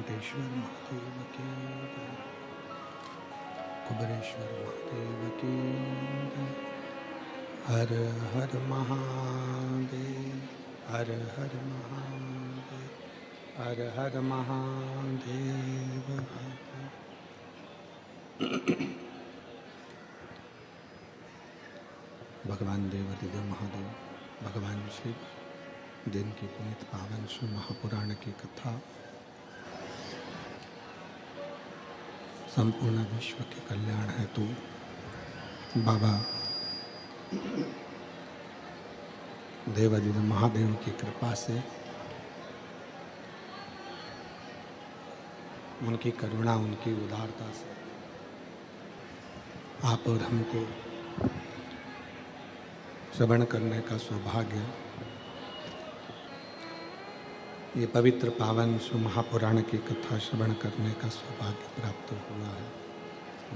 वेंकटेश्वर महादेव की जय। कुबेरेश्वर महादेव की जय। हर हर महादेव, हर हर महादेव, हर हर महादेव। भगवान देवादिदेव महादेव, भगवान शिव दिन की पुनीत पावन शिव महापुराण की कथा संपूर्ण विश्व के कल्याण हेतु बाबा देवादिदेव महादेव की कृपा से, उनकी करुणा, उनकी उदारता से आप और हमको श्रवण करने का सौभाग्य, ये पवित्र पावन शिव महापुराण की कथा श्रवण करने का सौभाग्य प्राप्त हुआ है।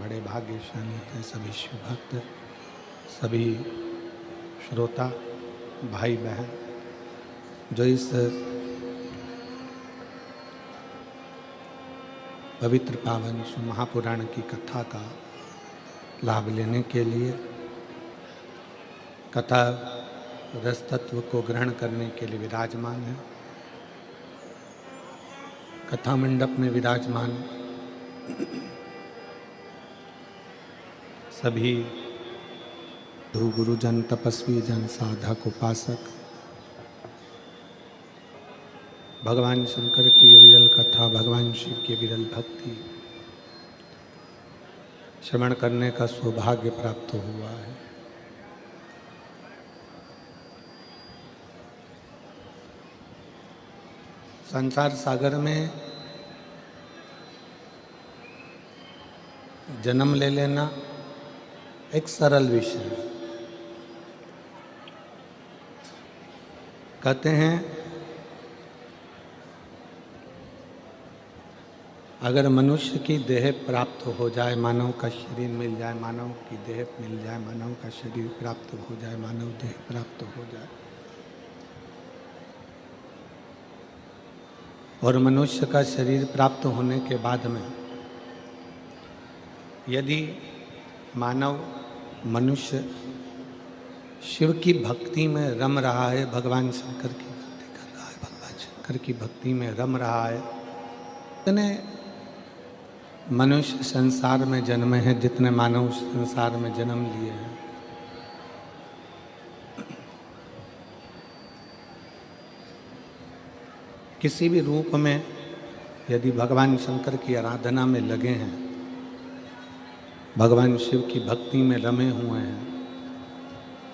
बड़े भाग्यशाली हैं सभी शिव भक्त, सभी श्रोता भाई बहन जो इस पवित्र पावन शिव महापुराण की कथा का लाभ लेने के लिए, कथा रस तत्व को ग्रहण करने के लिए विराजमान है। कथा मंडप में विराजमान सभी धू गुरुजन, तपस्वी जन, साधक, उपासक, भगवान शंकर की विरल कथा, भगवान शिव की विरल भक्ति श्रवण करने का सौभाग्य प्राप्त हुआ है। संसार सागर में जन्म ले लेना एक सरल विषय है। कहते हैं अगर मनुष्य की देह प्राप्त हो जाए, मानव का शरीर मिल जाए, मानव की देह मिल जाए, मानव का शरीर प्राप्त हो जाए, मानव देह प्राप्त हो जाए, और मनुष्य का शरीर प्राप्त होने के बाद में यदि मानव मनुष्य शिव की भक्ति में रम रहा है, भगवान शंकर की भक्ति कर रहा है, भगवान शंकर की भक्ति में रम रहा है, जितने मनुष्य संसार में जन्मे हैं, जितने मानव संसार में जन्म लिए हैं, किसी भी रूप में यदि भगवान शंकर की आराधना में लगे हैं, भगवान शिव की भक्ति में रमे हुए हैं,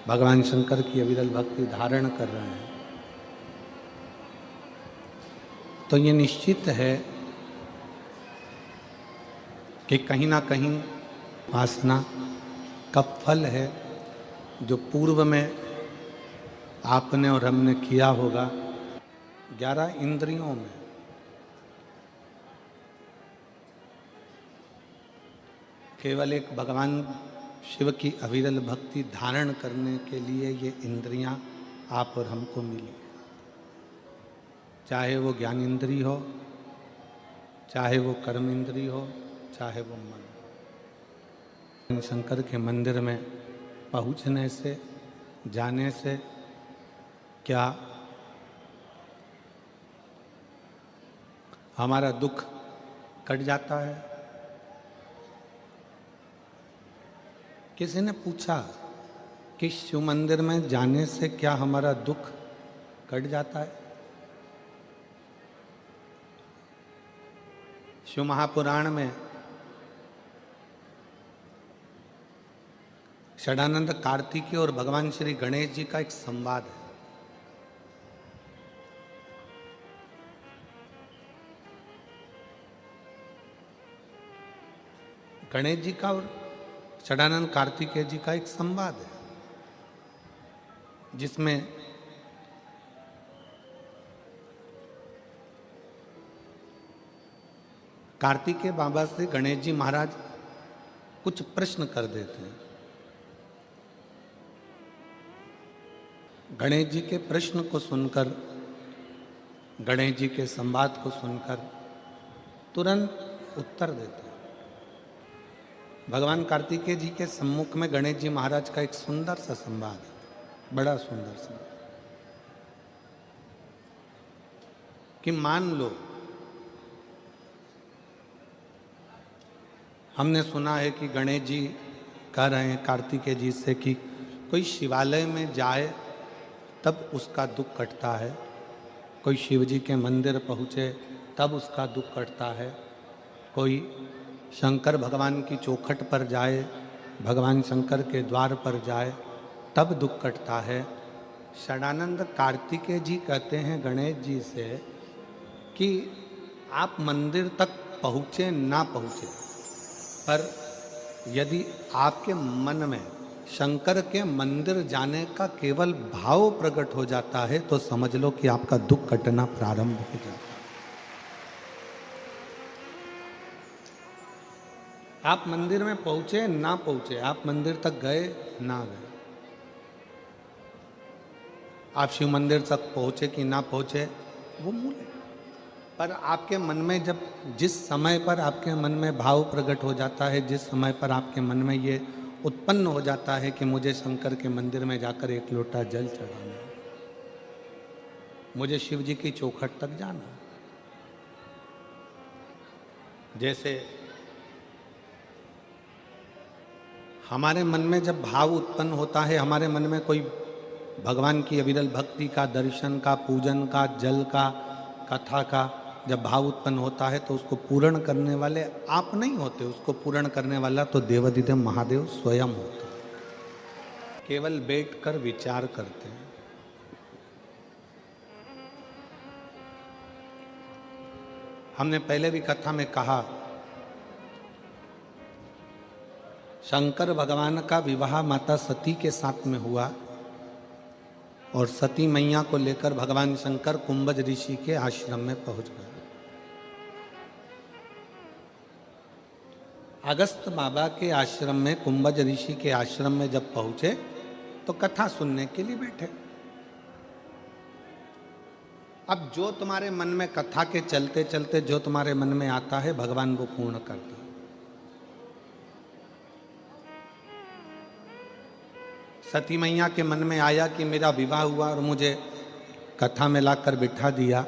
भगवान शंकर की अविरल भक्ति धारण कर रहे हैं, तो ये निश्चित है कि कहीं ना कहीं वासना का फल है जो पूर्व में आपने और हमने किया होगा 11 इंद्रियों में। केवल एक भगवान शिव की अविरल भक्ति धारण करने के लिए ये इंद्रियां आप और हमको मिली, चाहे वो ज्ञान इंद्री हो, चाहे वो कर्म इंद्री हो, चाहे वो मन। शंकर के मंदिर में पहुंचने से, जाने से क्या हमारा दुख कट जाता है? किसी ने पूछा कि शिव मंदिर में जाने से क्या हमारा दुख कट जाता है? शिव महापुराण में षडानंद कार्तिकेय और भगवान श्री गणेश जी का एक संवाद है। गणेश जी का और षडानंद कार्तिकेय जी का एक संवाद है, जिसमें कार्तिकेय बाबा से गणेश जी महाराज कुछ प्रश्न कर देते हैं। गणेश जी के प्रश्न को सुनकर, गणेश जी के संवाद को सुनकर तुरंत उत्तर देते हैं। भगवान कार्तिकेय जी के सम्मुख में गणेश जी महाराज का एक सुंदर सा संवाद है, बड़ा सुंदर संवाद, कि मान लो हमने सुना है कि गणेश जी कह रहे हैं कार्तिकेय जी से कि कोई शिवालय में जाए तब उसका दुख कटता है, कोई शिव जी के मंदिर पहुँचे तब उसका दुख कटता है, कोई शंकर भगवान की चौखट पर जाए, भगवान शंकर के द्वार पर जाए तब दुख कटता है। षडानंद कार्तिकेय जी कहते हैं गणेश जी से कि आप मंदिर तक पहुँचे ना पहुँचे, पर यदि आपके मन में शंकर के मंदिर जाने का केवल भाव प्रकट हो जाता है तो समझ लो कि आपका दुख कटना प्रारंभ हो जाता है। आप मंदिर में पहुंचे ना पहुंचे, आप मंदिर तक गए ना गए, आप शिव मंदिर तक पहुंचे कि ना पहुंचे वो मूल है, पर आपके मन में जब जिस समय पर आपके मन में भाव प्रकट हो जाता है, जिस समय पर आपके मन में ये उत्पन्न हो जाता है कि मुझे शंकर के मंदिर में जाकर एक लोटा जल चढ़ाना है, मुझे शिव जी की चौखट तक जाना है, जैसे हमारे मन में जब भाव उत्पन्न होता है, हमारे मन में कोई भगवान की अविरल भक्ति का, दर्शन का, पूजन का, जल का, कथा का जब भाव उत्पन्न होता है तो उसको पूर्ण करने वाले आप नहीं होते, उसको पूर्ण करने वाला तो देवाधिदेव महादेव स्वयं होता है, केवल बैठकर विचार करते हैं। हमने पहले भी कथा में कहा, शंकर भगवान का विवाह माता सती के साथ में हुआ और सती मैया को लेकर भगवान शंकर कुंभज ऋषि के आश्रम में पहुंच गए। अगस्त बाबा के आश्रम में, कुंभज ऋषि के आश्रम में जब पहुंचे तो कथा सुनने के लिए बैठे। अब जो तुम्हारे मन में कथा के चलते चलते जो तुम्हारे मन में आता है भगवान वो पूर्ण करता है। सती मैया के मन में आया कि मेरा विवाह हुआ और मुझे कथा में लाकर बिठा दिया,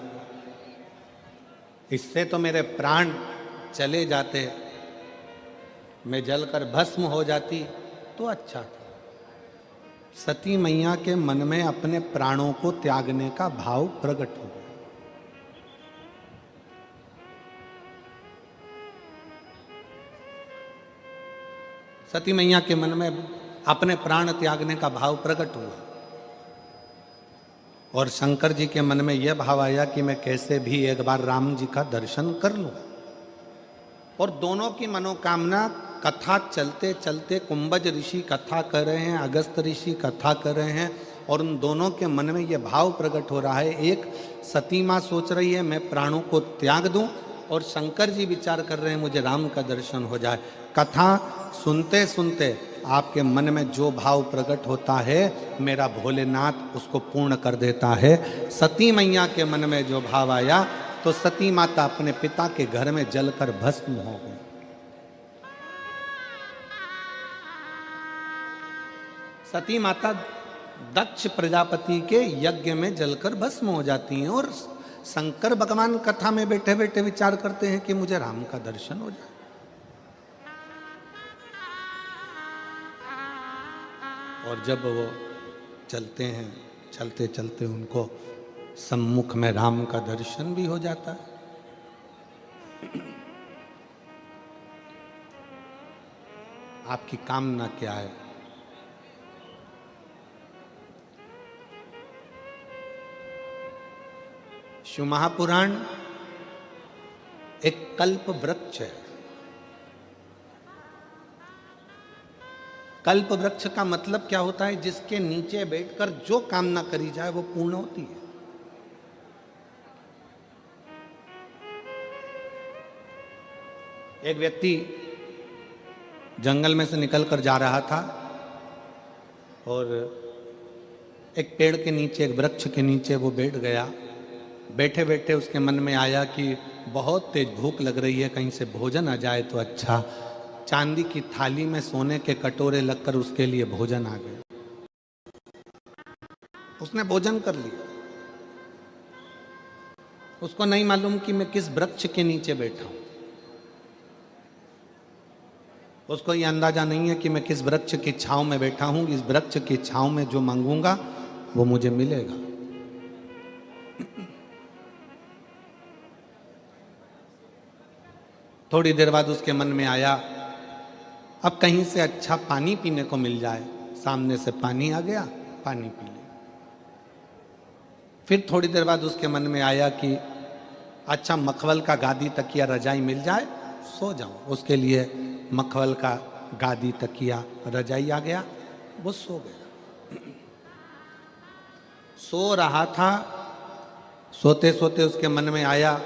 इससे तो मेरे प्राण चले जाते, मैं जलकर भस्म हो जाती तो अच्छा था। सती मैया के मन में अपने प्राणों को त्यागने का भाव प्रकट हो गया। सती मैया के मन में अपने प्राण त्यागने का भाव प्रकट हुआ और शंकर जी के मन में यह भाव आया कि मैं कैसे भी एक बार राम जी का दर्शन कर लूं। और दोनों की मनोकामना, कथा चलते चलते कुंभज ऋषि कथा कर रहे हैं, अगस्त ऋषि कथा कर रहे हैं और उन दोनों के मन में यह भाव प्रकट हो रहा है। एक सती माँ सोच रही है मैं प्राणों को त्याग दूं और शंकर जी विचार कर रहे हैं मुझे राम का दर्शन हो जाए। कथा सुनते सुनते आपके मन में जो भाव प्रकट होता है मेरा भोलेनाथ उसको पूर्ण कर देता है। सती मैया के मन में जो भाव आया तो सती माता अपने पिता के घर में जलकर भस्म हो गई। सती माता दक्ष प्रजापति के यज्ञ में जलकर भस्म हो जाती हैं और शंकर भगवान कथा में बैठे बैठे विचार करते हैं कि मुझे राम का दर्शन हो जाए। और जब वो चलते हैं, चलते चलते उनको सम्मुख में राम का दर्शन भी हो जाता है। आपकी कामना क्या है? शिव महापुराण एक कल्प वृक्ष है। कल्प वृक्ष का मतलब क्या होता है? जिसके नीचे बैठकर जो कामना करी जाए वो पूर्ण होती है। एक व्यक्ति जंगल में से निकलकर जा रहा था और एक पेड़ के नीचे, एक वृक्ष के नीचे वो बैठ गया। बैठे बैठे उसके मन में आया कि बहुत तेज भूख लग रही है, कहीं से भोजन आ जाए तो अच्छा। चांदी की थाली में सोने के कटोरे लगकर उसके लिए भोजन आ गए। उसने भोजन कर लिया। उसको नहीं मालूम कि मैं किस वृक्ष के नीचे बैठा हूं। उसको ये अंदाजा नहीं है कि मैं किस वृक्ष की छांव में बैठा हूं। इस वृक्ष की छांव में जो मांगूंगा वो मुझे मिलेगा। थोड़ी देर बाद उसके मन में आया, अब कहीं से अच्छा पानी पीने को मिल जाए। सामने से पानी आ गया, पानी पी ले। फिर थोड़ी देर बाद उसके मन में आया कि अच्छा मखमल का गादी तकिया रजाई मिल जाए, सो जाऊं। उसके लिए मखमल का गादी तकिया रजाई आ गया, वो सो गया। सो रहा था, सोते सोते उसके मन में आया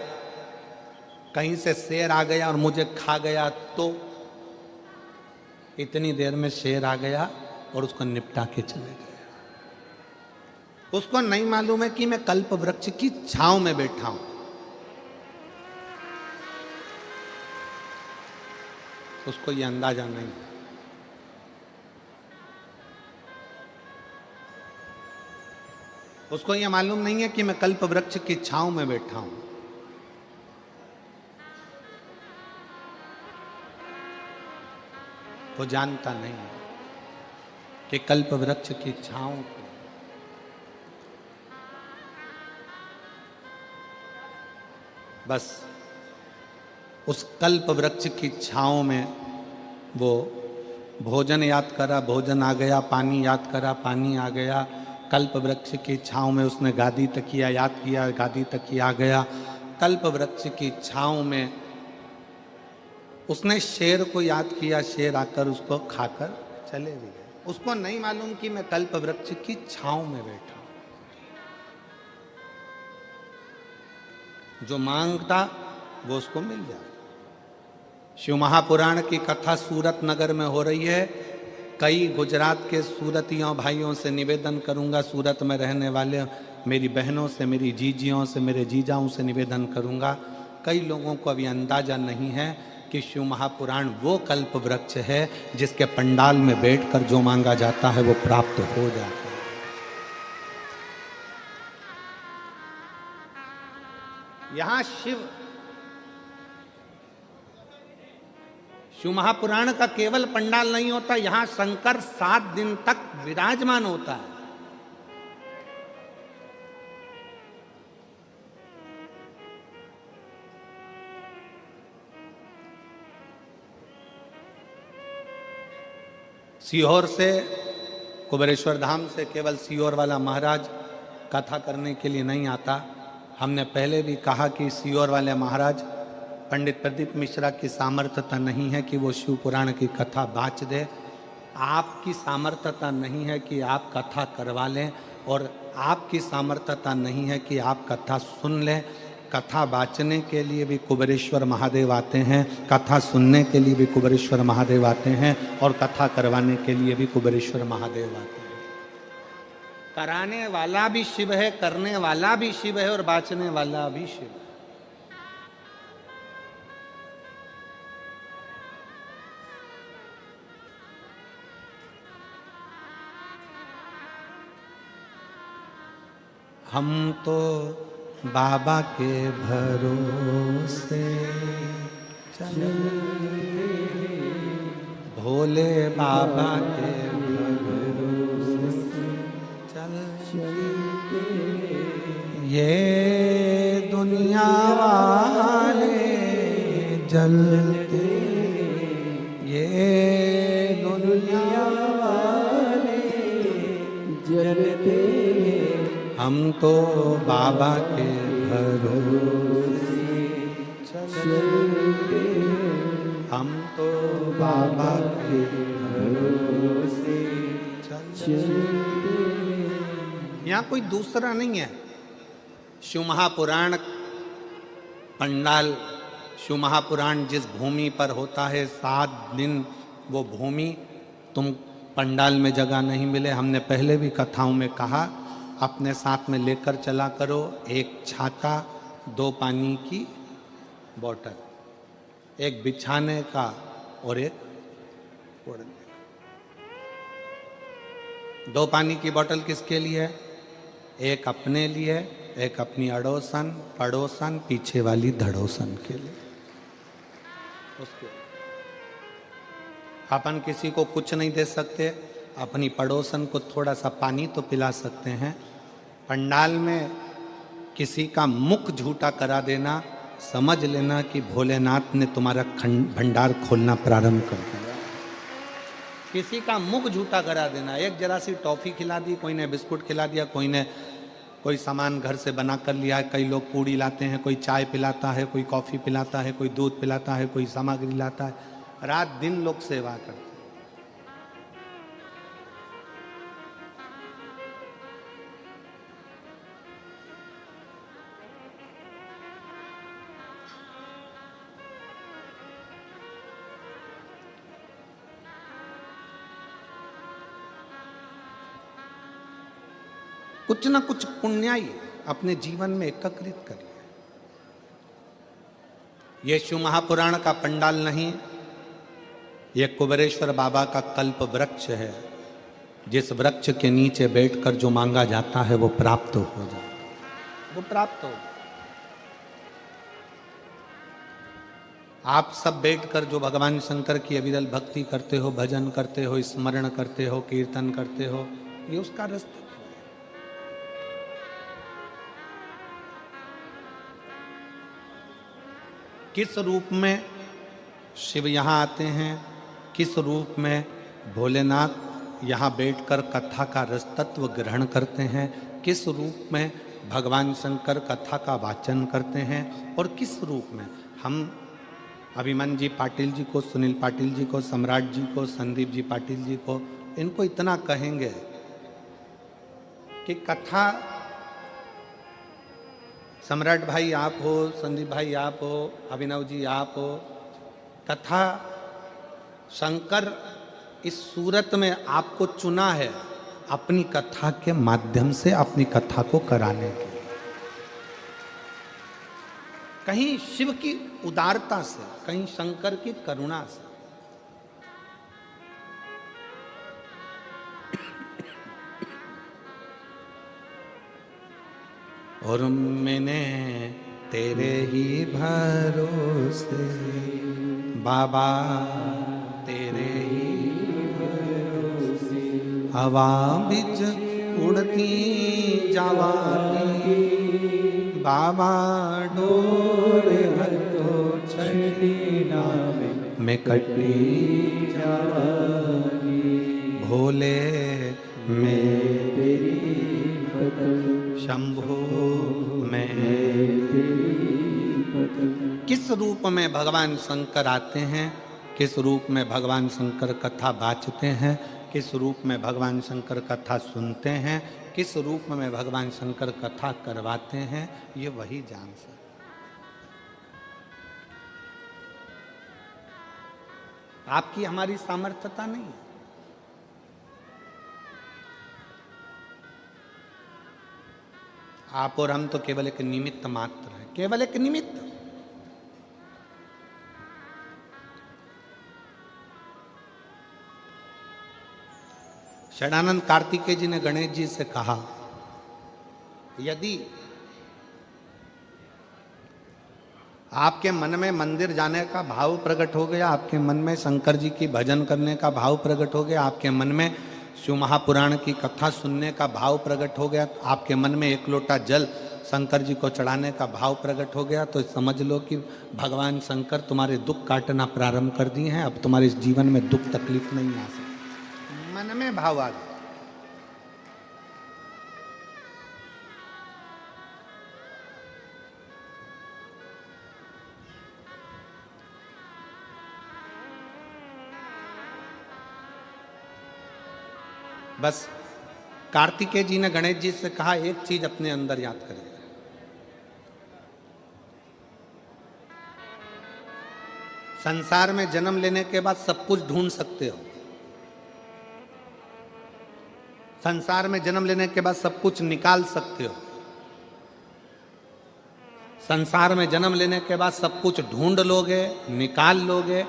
कहीं से शेर आ गया और मुझे खा गया तो। इतनी देर में शेर आ गया और उसको निपटा के चले गए। उसको नहीं मालूम है कि मैं कल्प वृक्ष की छांव में बैठा हूं। उसको ये अंदाजा नहीं। उसको ये मालूम नहीं है कि मैं कल्प वृक्ष की छांव में बैठा हूं। वो जानता नहीं है कि कल्प वृक्ष की छांव बस उस कल्प वृक्ष की छांव में वो भोजन याद करा, भोजन आ गया। पानी याद करा, पानी आ गया। कल्प वृक्ष की छांव में उसने गादी तकिया याद किया, गादी तकिया आ गया। कल्प वृक्ष की छांव में उसने शेर को याद किया, शेर आकर उसको खाकर चले भी गए। उसको नहीं मालूम कि मैं कल्प वृक्ष की छांव में बैठा हूं। जो मांगता वो उसको मिल जाए। शिव महापुराण की कथा सूरत नगर में हो रही है। कई गुजरात के सूरतियों भाइयों से निवेदन करूंगा, सूरत में रहने वाले मेरी बहनों से, मेरी जीजियों से, मेरे जीजाओं से निवेदन करूंगा। कई लोगों को अभी अंदाजा नहीं है कि शिव महापुराण वो कल्प वृक्ष है जिसके पंडाल में बैठकर जो मांगा जाता है वो प्राप्त हो जाता है। यहां शिव महापुराण का केवल पंडाल नहीं होता, यहां शंकर 7 दिन तक विराजमान होता है। सीहोर से, कुबेरेश्वर धाम से केवल सीहोर वाला महाराज कथा करने के लिए नहीं आता। हमने पहले भी कहा कि सीहोर वाले महाराज पंडित प्रदीप मिश्रा की सामर्थ्यता नहीं है कि वो शिव पुराण की कथा बाँच दे। आपकी सामर्थ्यता नहीं है कि आप कथा करवा लें, और आपकी सामर्थ्यता नहीं है कि आप कथा सुन लें। कथा बाँचने के लिए भी कुबेरेश्वर महादेव आते हैं, कथा सुनने के लिए भी कुबेरेश्वर महादेव आते हैं, और कथा करवाने के लिए भी कुबेरेश्वर महादेव आते हैं। कराने वाला भी शिव है, करने वाला भी शिव है, और बाँचने वाला भी शिव है। हम तो बाबा के भरोसे चलते, भोले बाबा के भरोसे चलते, ये दुनिया वाले जलते, ये दुनिया वाले जलते, हम तो बाबा के भरोसे चलते, हम तो बाबा के भरोसे चलते। यहाँ कोई दूसरा नहीं है। शिव महापुराण पंडाल, शिव महापुराण जिस भूमि पर होता है 7 दिन वो भूमि तुम पंडाल में जगह नहीं मिले। हमने पहले भी कथाओं में कहा अपने साथ में लेकर चला करो 1 छाता, 2 पानी की बोतल, एक बिछाने का और एक ओढ़ने का। 2 पानी की बोतल किसके लिए है? एक अपने लिए, एक अपनी अड़ोसन पड़ोसन पीछे वाली धड़ोसन के लिए। उसके अपन किसी को कुछ नहीं दे सकते, अपनी पड़ोसन को थोड़ा सा पानी तो पिला सकते हैं। पंडाल में किसी का मुख झूठा करा देना, समझ लेना कि भोलेनाथ ने तुम्हारा भंडार खोलना प्रारंभ कर दिया। किसी का मुख झूठा करा देना, एक जरा सी टॉफी खिला दी, कोई ने बिस्कुट खिला दिया, कोई ने कोई सामान घर से बना कर लिया है। कई लोग पूड़ी लाते हैं, कोई चाय पिलाता है, कोई कॉफ़ी पिलाता है, कोई दूध पिलाता है, कोई सामग्री लाता है। रात दिन लोग सेवा करते हैं। कुछ ना कुछ पुण्याई अपने जीवन में एकत्रित करिए। ये शिव महापुराण का पंडाल नहीं, ये कुबेरेश्वर बाबा का कल्प वृक्ष है। जिस वृक्ष के नीचे बैठकर जो मांगा जाता है वो प्राप्त हो जाता है, वो प्राप्त हो। आप सब बैठकर जो भगवान शंकर की अविरल भक्ति करते हो, भजन करते हो, स्मरण करते हो, कीर्तन करते हो, ये उसका रास्ता। किस रूप में शिव यहाँ आते हैं, किस रूप में भोलेनाथ यहाँ बैठकर कथा का रस तत्व ग्रहण करते हैं, किस रूप में भगवान शंकर कथा का वाचन करते हैं, और किस रूप में हम अभिमन्यु जी पाटिल जी को, सुनील पाटिल जी को, सम्राट जी को, संदीप जी पाटिल जी को, इनको इतना कहेंगे कि कथा सम्राट भाई आप हो, संदीप भाई आप हो, अभिनव जी आप हो, कथा शंकर इस सूरत में आपको चुना है अपनी कथा के माध्यम से अपनी कथा को कराने के। कहीं शिव की उदारता से, कहीं शंकर की करुणा से। और मैंने तेरे ही भरोसे बाबा, तेरे ही भरोसे हवा बिच उड़ती जावानी बाबा, डोर हथो छड़ी नावे मैं कटी जावानी भोले मैं तेरी शंभो में। किस रूप में भगवान शंकर आते हैं, किस रूप में भगवान शंकर कथा बाचते हैं, किस रूप में भगवान शंकर कथा सुनते हैं, किस रूप में भगवान शंकर कथा करवाते हैं, ये वही जान सकते। आपकी हमारी सामर्थ्यता नहीं है। आप और हम तो केवल एक निमित्त मात्र हैं, केवल एक निमित्त। षडानंद कार्तिकेय जी ने गणेश जी से कहा, यदि आपके मन में मंदिर जाने का भाव प्रकट हो गया, आपके मन में शंकर जी की भजन करने का भाव प्रकट हो गया, आपके मन में शिव महापुराण की कथा सुनने का भाव प्रकट हो गया, आपके मन में एक लोटा जल शंकर जी को चढ़ाने का भाव प्रकट हो गया, तो समझ लो कि भगवान शंकर तुम्हारे दुख काटना प्रारंभ कर दिए हैं। अब तुम्हारे इस जीवन में दुख तकलीफ नहीं आ सकती। मन में भाव आ गया। बस कार्तिकेय जी ने गणेश जी से कहा, एक चीज अपने अंदर याद करिए, संसार में जन्म लेने के बाद सब कुछ ढूंढ सकते हो, संसार में जन्म लेने के बाद सब कुछ निकाल सकते हो, संसार में जन्म लेने के बाद सब कुछ ढूंढ लोगे, निकाल लोगे,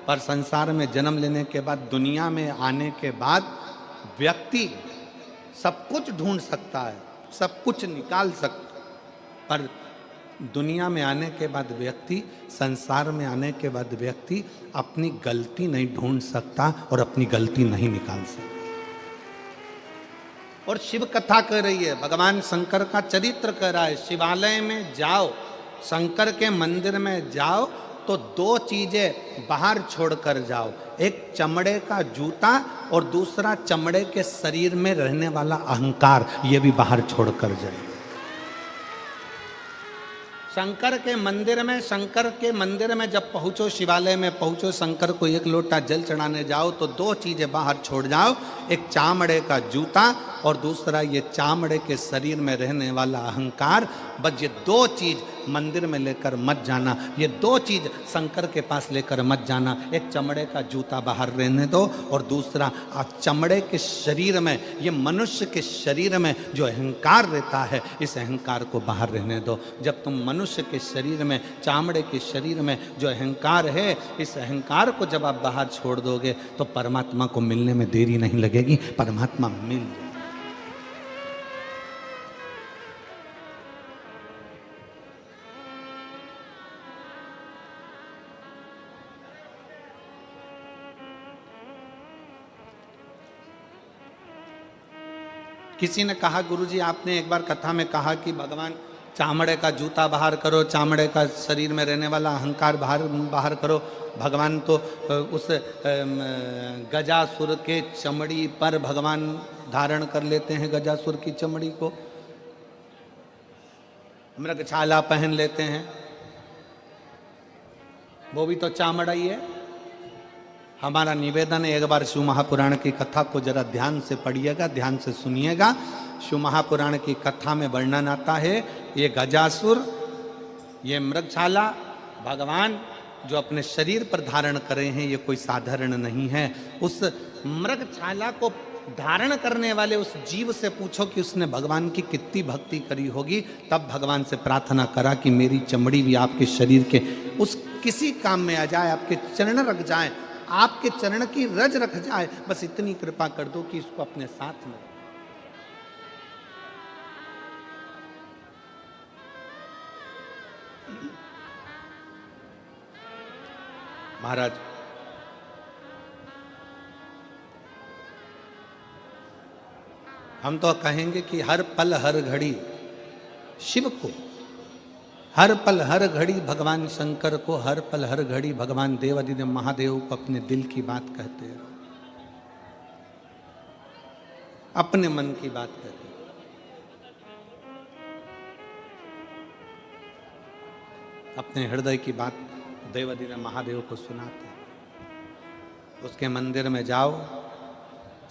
पर संसार में जन्म लेने के बाद, दुनिया में आने के बाद व्यक्ति सब कुछ ढूंढ सकता है, सब कुछ निकाल सकता, पर दुनिया में आने के बाद व्यक्ति, संसार में आने के बाद व्यक्ति अपनी गलती नहीं ढूंढ सकता और अपनी गलती नहीं निकाल सकता। और शिव कथा कह रही है, भगवान शंकर का चरित्र कह रहा है। शिवालय में जाओ, शंकर के मंदिर में जाओ तो दो चीजें बाहर छोड़कर जाओ, एक चमड़े का जूता और दूसरा चमड़े के शरीर में रहने वाला अहंकार, ये भी बाहर छोड़कर जाए। शंकर के मंदिर में जब पहुंचो, शिवालय में पहुंचो, शंकर को एक लोटा जल चढ़ाने जाओ तो दो चीजें बाहर छोड़ जाओ, एक चामड़े का जूता और दूसरा ये चामड़े के शरीर में रहने वाला अहंकार। बस ये दो चीज मंदिर में लेकर मत जाना, ये दो चीज शंकर के पास लेकर मत जाना। एक चमड़े का जूता बाहर रहने दो और दूसरा चमड़े के शरीर में, ये मनुष्य के शरीर में जो अहंकार रहता है, इस अहंकार को बाहर रहने दो। जब तुम मनुष्य के शरीर में, चामड़े के शरीर में जो अहंकार है, इस अहंकार को जब आप बाहर छोड़ दोगे तो परमात्मा को मिलने में देरी नहीं लगेगी, परमात्मा मिल जाएगा। किसी ने कहा, गुरुजी आपने एक बार कथा में कहा कि भगवान चामड़े का जूता बाहर करो, चामड़े का शरीर में रहने वाला अहंकार बाहर करो। भगवान तो उस गजासुर के चमड़ी पर भगवान धारण कर लेते हैं, गजासुर की चमड़ी को मृगछाला पहन लेते हैं, वो भी तो चामड़ा ही है। हमारा निवेदन है, एक बार शिव महापुराण की कथा को जरा ध्यान से पढ़िएगा, ध्यान से सुनिएगा। शिव महापुराण की कथा में वर्णन आता है, ये गजासुर, ये मृगछाला भगवान जो अपने शरीर पर धारण करे हैं, ये कोई साधारण नहीं है। उस मृगछाला को धारण करने वाले उस जीव से पूछो कि उसने भगवान की कितनी भक्ति करी होगी। तब भगवान से प्रार्थना करा कि मेरी चमड़ी भी आपके शरीर के उस किसी काम में आ जाए, आपके चरण रख जाए, आपके चरण की रज रख जाए, बस इतनी कृपा कर दो कि इसको अपने साथ में। महाराज, हम तो कहेंगे कि हर पल हर घड़ी शिव को, हर पल हर घड़ी भगवान शंकर को, हर पल हर घड़ी भगवान देवादिदेव महादेव को अपने दिल की बात कहते हैं, अपने मन की बात कहते हैं। अपने हृदय की बात देवादिदेव महादेव को सुनाते हैं। उसके मंदिर में जाओ,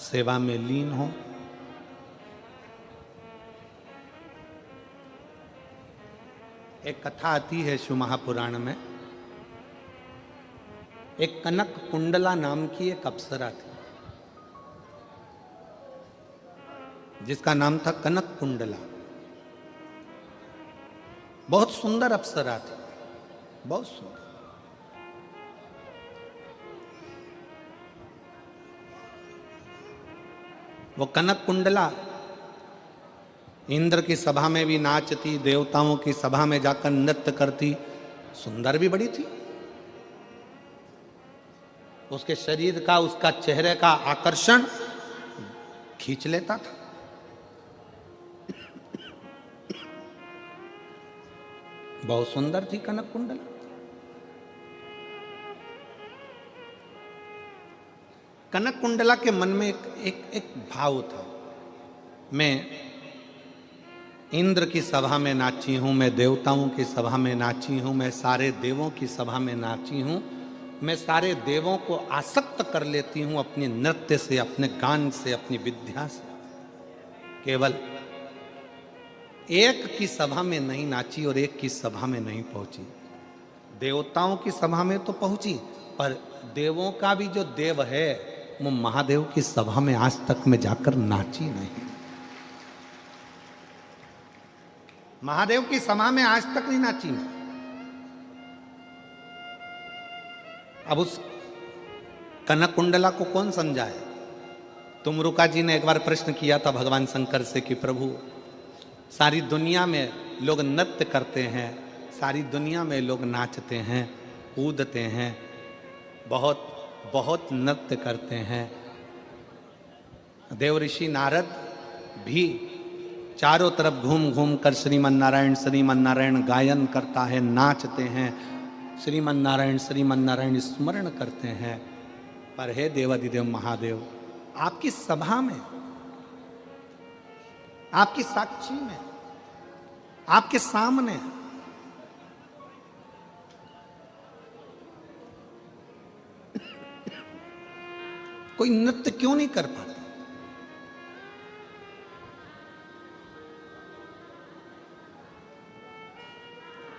सेवा में लीन हो। एक कथा आती है शिव महापुराण में, एक कनक कुंडला नाम की एक अप्सरा थी, जिसका नाम था कनक कुंडला। बहुत सुंदर अप्सरा थी, बहुत सुंदर। वो कनक कुंडला इंद्र की सभा में भी नाचती, देवताओं की सभा में जाकर नृत्य करती, सुंदर भी बड़ी थी। उसके शरीर का, उसका चेहरे का आकर्षण खींच लेता था। बहुत सुंदर थी कनक कुंडला। कनक कुंडला के मन में एक भाव था, मैं इंद्र की सभा में नाची हूँ, मैं देवताओं की सभा में नाची हूँ, मैं सारे देवों की सभा में नाची हूँ, मैं सारे देवों को आसक्त कर लेती हूँ अपने नृत्य से, अपने गान से, अपनी विद्या से। केवल एक की सभा में नहीं नाची और एक की सभा में नहीं पहुंची। देवताओं की सभा में तो पहुंची, पर देवों का भी जो देव है वो महादेव की सभा में आज तक में जाकर नाची नहीं। महादेव की सभा में आज तक नहीं नाची मैं। अब उस कनक कुंडला को कौन समझाए? तुमरुका जी ने एक बार प्रश्न किया था भगवान शंकर से कि प्रभु, सारी दुनिया में लोग नृत्य करते हैं, सारी दुनिया में लोग नाचते हैं, कूदते हैं, बहुत बहुत नृत्य करते हैं। देव ऋषि नारद भी चारों तरफ घूम घूम कर श्रीमन नारायण गायन करता है, नाचते हैं, श्रीमन नारायण स्मरण करते हैं। पर हे देवाधिदेव महादेव, आपकी सभा में, आपकी साक्षी में, आपके सामने कोई नृत्य क्यों नहीं कर पाता?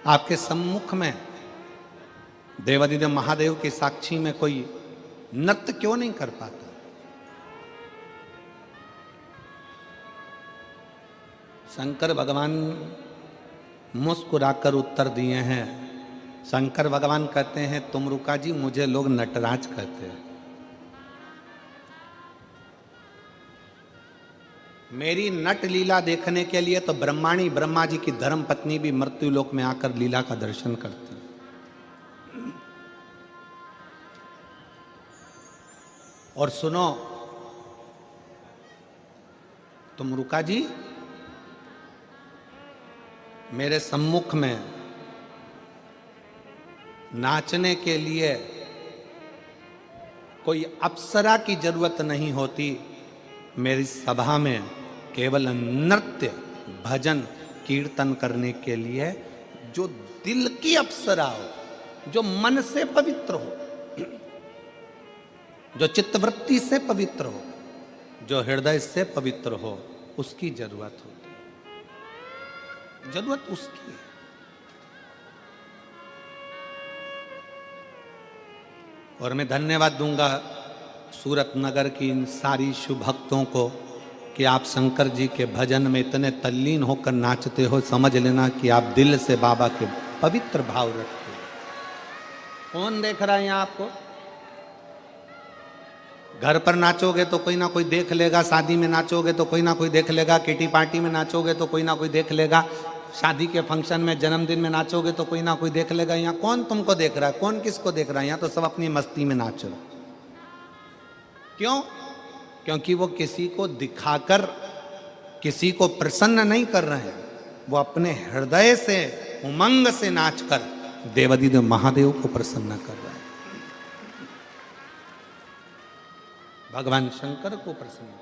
आपके सम्मुख में देवाधिदेव महादेव की साक्षी में कोई नृत्य क्यों नहीं कर पाता? शंकर भगवान मुस्कुराकर उत्तर दिए हैं। शंकर भगवान कहते हैं, तुमरुका जी, मुझे लोग नटराज कहते हैं। मेरी नट लीला देखने के लिए तो ब्रह्माणी ब्रह्मा जी की धर्म पत्नी भी मृत्यु लोक में आकर लीला का दर्शन करती। और सुनो तुमरुका जी, मेरे सम्मुख में नाचने के लिए कोई अप्सरा की जरूरत नहीं होती। मेरी सभा में केवल नृत्य, भजन, कीर्तन करने के लिए जो दिल की अप्सरा हो, जो मन से पवित्र हो, जो चित्तवृत्ति से पवित्र हो, जो हृदय से पवित्र हो, उसकी जरूरत होती है। जरूरत उसकी है। और मैं धन्यवाद दूंगा सूरत नगर की इन सारी शुभ भक्तों को कि आप शंकर जी के भजन में इतने तल्लीन होकर नाचते हो। समझ लेना कि आप दिल से बाबा के पवित्र भाव रखते हो। कौन देख रहा है यहाँ आपको? घर पर नाचोगे तो कोई ना कोई देख लेगा, शादी में नाचोगे तो कोई ना कोई देख लेगा, किटी पार्टी में नाचोगे तो कोई ना कोई देख लेगा, शादी के फंक्शन में, जन्मदिन में नाचोगे तो कोई ना कोई देख लेगा। यहाँ कौन तुमको देख रहा है? कौन किसको देख रहा है? यहाँ तो सब अपनी मस्ती में नाच रहे। क्यों? क्योंकि वो किसी को दिखाकर किसी को प्रसन्न नहीं कर रहे हैं, वो अपने हृदय से, उमंग से नाचकर देवाधिदेव महादेव को प्रसन्न कर रहे हैं, भगवान शंकर को प्रसन्न कर।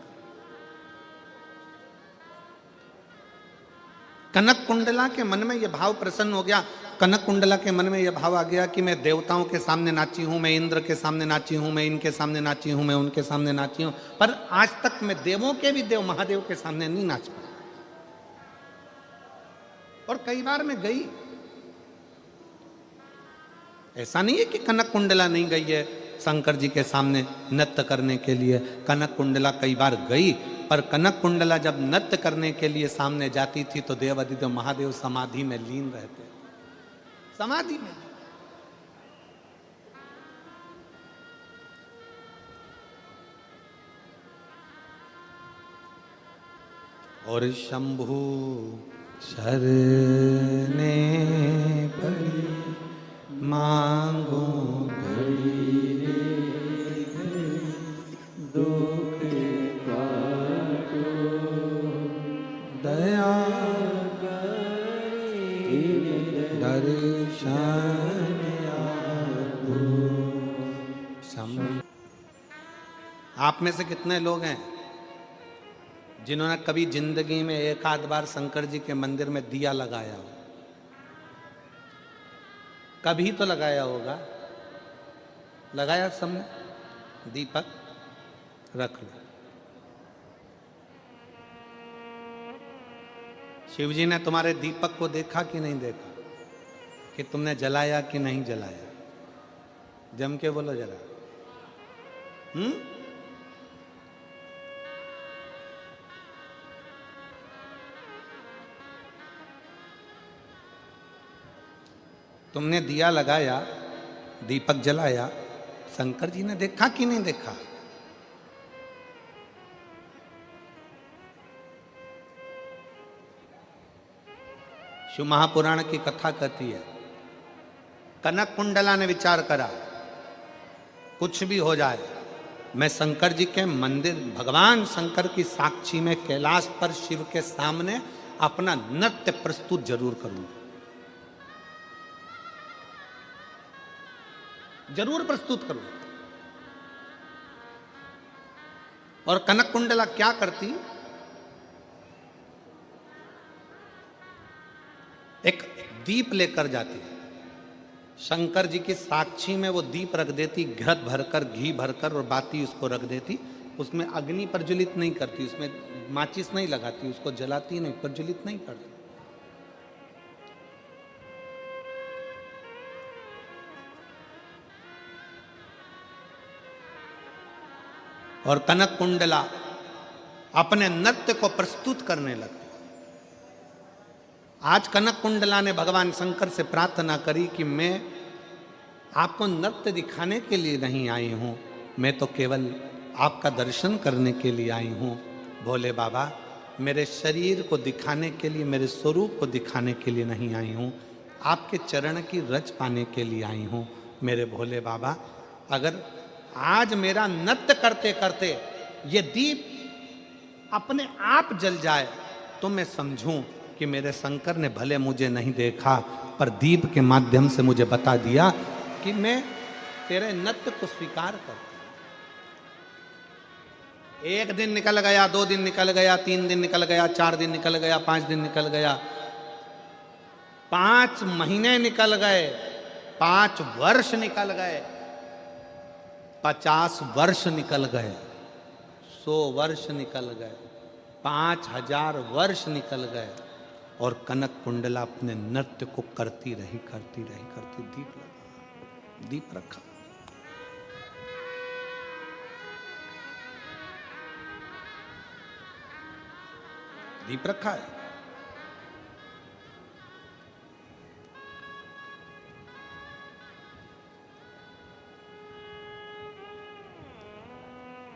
कनक कुंडला के मन में यह भाव प्रसन्न हो गया। कनक कुंडला के मन में यह भाव आ गया कि मैं देवताओं के सामने नाची हूं, मैं इंद्र के सामने नाची हूं, मैं इनके सामने नाची हूं, मैं उनके सामने नाची हूं, पर आज तक मैं देवों के भी देव महादेव के सामने नहीं नाच पाया। और कई बार मैं गई, ऐसा नहीं है कि कनक कुंडला नहीं गई है शंकर जी के सामने नृत्य करने के लिए। कनक कुंडला कई बार गई, पर कनक कुंडला जब नृत्य करने के लिए सामने जाती थी तो देवाधिदेव महादेव समाधि में लीन रहते, समाधि में। और शंभु शरणे पड़ी मांगो घड़ी दुख काटो दया दर्शन आप में से कितने लोग हैं जिन्होंने कभी जिंदगी में एक आध बार शंकर जी के मंदिर में दिया लगाया हो? कभी तो लगाया होगा। लगाया सबने? दीपक रख लो। शिव जी ने तुम्हारे दीपक को देखा कि नहीं देखा, कि तुमने जलाया कि नहीं जलाया? जम के बोलो जरा। तुमने दिया लगाया, दीपक जलाया, शंकर जी ने देखा कि नहीं देखा? शिव महापुराण की कथा कहती है, कनक कुंडला ने विचार करा, कुछ भी हो जाए मैं शंकर जी के मंदिर, भगवान शंकर की साक्षी में कैलाश पर शिव के सामने अपना नृत्य प्रस्तुत जरूर करूंगा, जरूर प्रस्तुत करूंगा। और कनक कुंडला क्या करती, एक दीप लेकर जाती, शंकर जी की साक्षी में वो दीप रख देती, घृत भरकर, घी भरकर, और बाती उसको रख देती। उसमें अग्नि प्रज्वलित नहीं करती, उसमें माचिस नहीं लगाती, उसको जलाती नहीं, प्रज्वलित नहीं करती। और कनक कुंडला अपने नृत्य को प्रस्तुत करने लगती। आज कनक कुंडला ने भगवान शंकर से प्रार्थना करी कि मैं आपको नृत्य दिखाने के लिए नहीं आई हूं, मैं तो केवल आपका दर्शन करने के लिए आई हूं। भोले बाबा, मेरे शरीर को दिखाने के लिए, मेरे स्वरूप को दिखाने के लिए नहीं आई हूं, आपके चरण की रज पाने के लिए आई हूं। मेरे भोले बाबा, अगर आज मेरा नृत्य करते करते ये दीप अपने आप जल जाए तो मैं समझूं कि मेरे शंकर ने भले मुझे नहीं देखा, पर दीप के माध्यम से मुझे बता दिया कि मैं तेरे नृत्य को स्वीकार करता। एक दिन निकल गया, 2 दिन निकल गया, 3 दिन निकल गया, 4 दिन निकल गया, 5 दिन निकल गया, 5 महीने निकल गए, 5 वर्ष निकल गए, 50 वर्ष निकल गए, 100 वर्ष निकल गए, 5000 वर्ष निकल गए, और कनक कुंडला अपने नृत्य को करती रही, करती रही, करती, दीप लगा, दीप रखा। दीप रखा है।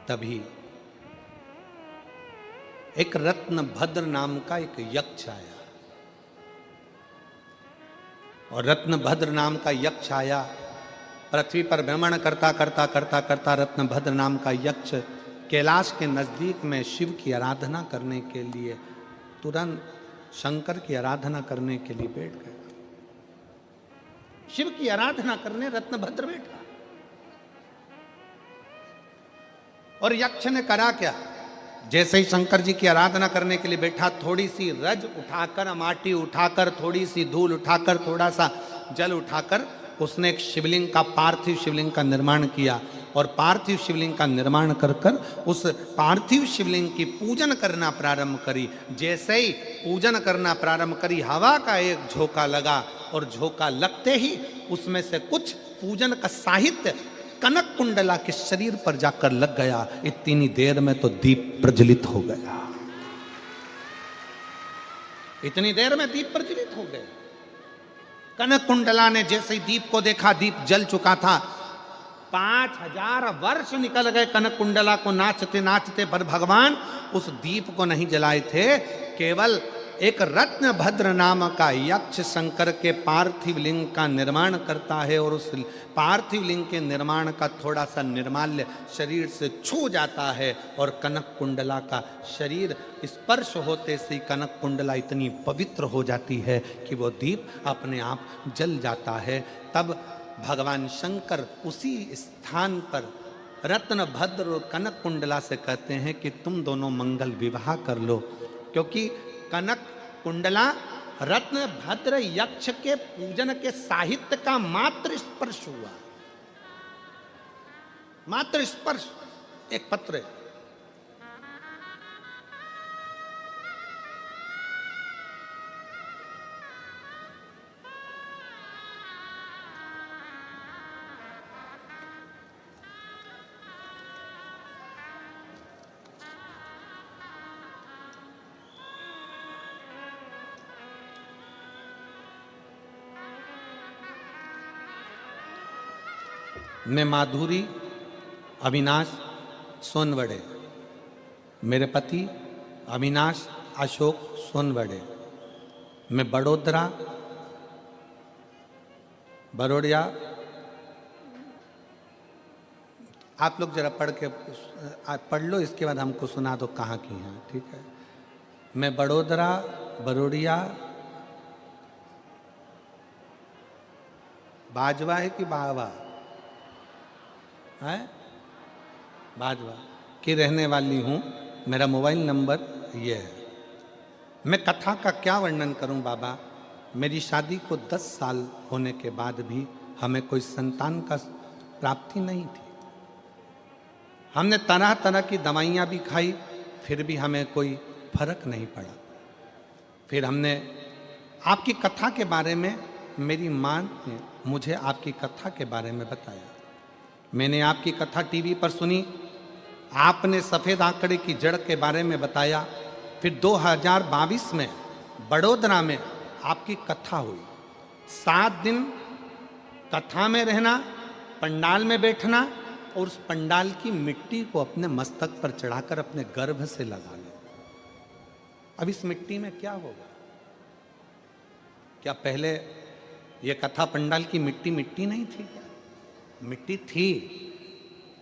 तभी एक रत्नभद्र नाम का एक यक्ष आया, और रत्नभद्र नाम का यक्ष आया, पृथ्वी पर भ्रमण करता करता करता करता रत्नभद्र नाम का यक्ष कैलाश के नजदीक में शिव की आराधना करने के लिए, तुरंत शंकर की आराधना करने के लिए बैठ गया। शिव की आराधना करने रत्नभद्र बैठा, और यक्ष ने करा क्या, जैसे ही शंकर जी की आराधना करने के लिए बैठा, थोड़ी सी रज उठाकर, माटी उठाकर, थोड़ी सी धूल उठाकर, थोड़ा सा जल उठाकर उसने एक शिवलिंग का, पार्थिव शिवलिंग का निर्माण किया, और पार्थिव शिवलिंग का निर्माण कर कर उस पार्थिव शिवलिंग की पूजन करना प्रारंभ करी। जैसे ही पूजन करना प्रारंभ करी, हवा का एक झोंका लगा, और झोंका लगते ही उसमें से कुछ पूजन का साहित्य कनक कुंडला के शरीर पर जाकर लग गया। इतनी देर में तो दीप प्रज्वलित हो गया, इतनी देर में दीप प्रज्वलित हो गए। कनक कुंडला ने जैसे ही दीप को देखा, दीप जल चुका था। 5000 वर्ष निकल गए कनक कुंडला को नाचते नाचते, पर भगवान उस दीप को नहीं जलाए थे। केवल एक रत्नभद्र नाम का यक्ष शंकर के पार्थिव लिंग का निर्माण करता है, और उस पार्थिव लिंग के निर्माण का थोड़ा सा निर्माल्य शरीर से छू जाता है, और कनक कुंडला का शरीर स्पर्श होते से कनक कुंडला इतनी पवित्र हो जाती है कि वो दीप अपने आप जल जाता है। तब भगवान शंकर उसी स्थान पर रत्नभद्र और कनक कुंडला से कहते हैं कि तुम दोनों मंगल विवाह कर लो, क्योंकि कनक कुंडला रत्नभद्र यक्ष के पूजन के साहित्य का मात्र स्पर्श हुआ, मात्र स्पर्श। एक पत्र है, मैं माधुरी अविनाश सोनवड़े, मेरे पति अविनाश अशोक सोनवड़े, मैं बड़ोदरा बरोड़िया। आप लोग जरा पढ़ लो, इसके बाद हमको सुना दो कहाँ की हैं, ठीक है। मैं बड़ोदरा बरोड़िया, बाजवा है कि बावा है, बाजवा की रहने वाली हूँ। मेरा मोबाइल नंबर ये है। मैं कथा का क्या वर्णन करूं बाबा। मेरी शादी को 10 साल होने के बाद भी हमें कोई संतान का प्राप्ति नहीं थी। हमने तरह तरह की दवाइयाँ भी खाई, फिर भी हमें कोई फर्क नहीं पड़ा। फिर हमने आपकी कथा के बारे में, मेरी माँ ने मुझे आपकी कथा के बारे में बताया। मैंने आपकी कथा टीवी पर सुनी, आपने सफ़ेद आंकड़े की जड़ के बारे में बताया। फिर 2022 में बड़ोदरा में आपकी कथा हुई। 7 दिन कथा में रहना, पंडाल में बैठना और उस पंडाल की मिट्टी को अपने मस्तक पर चढ़ाकर अपने गर्भ से लगा लो। अब इस मिट्टी में क्या होगा? क्या पहले ये कथा पंडाल की मिट्टी मिट्टी नहीं थी क्या? मिट्टी थी,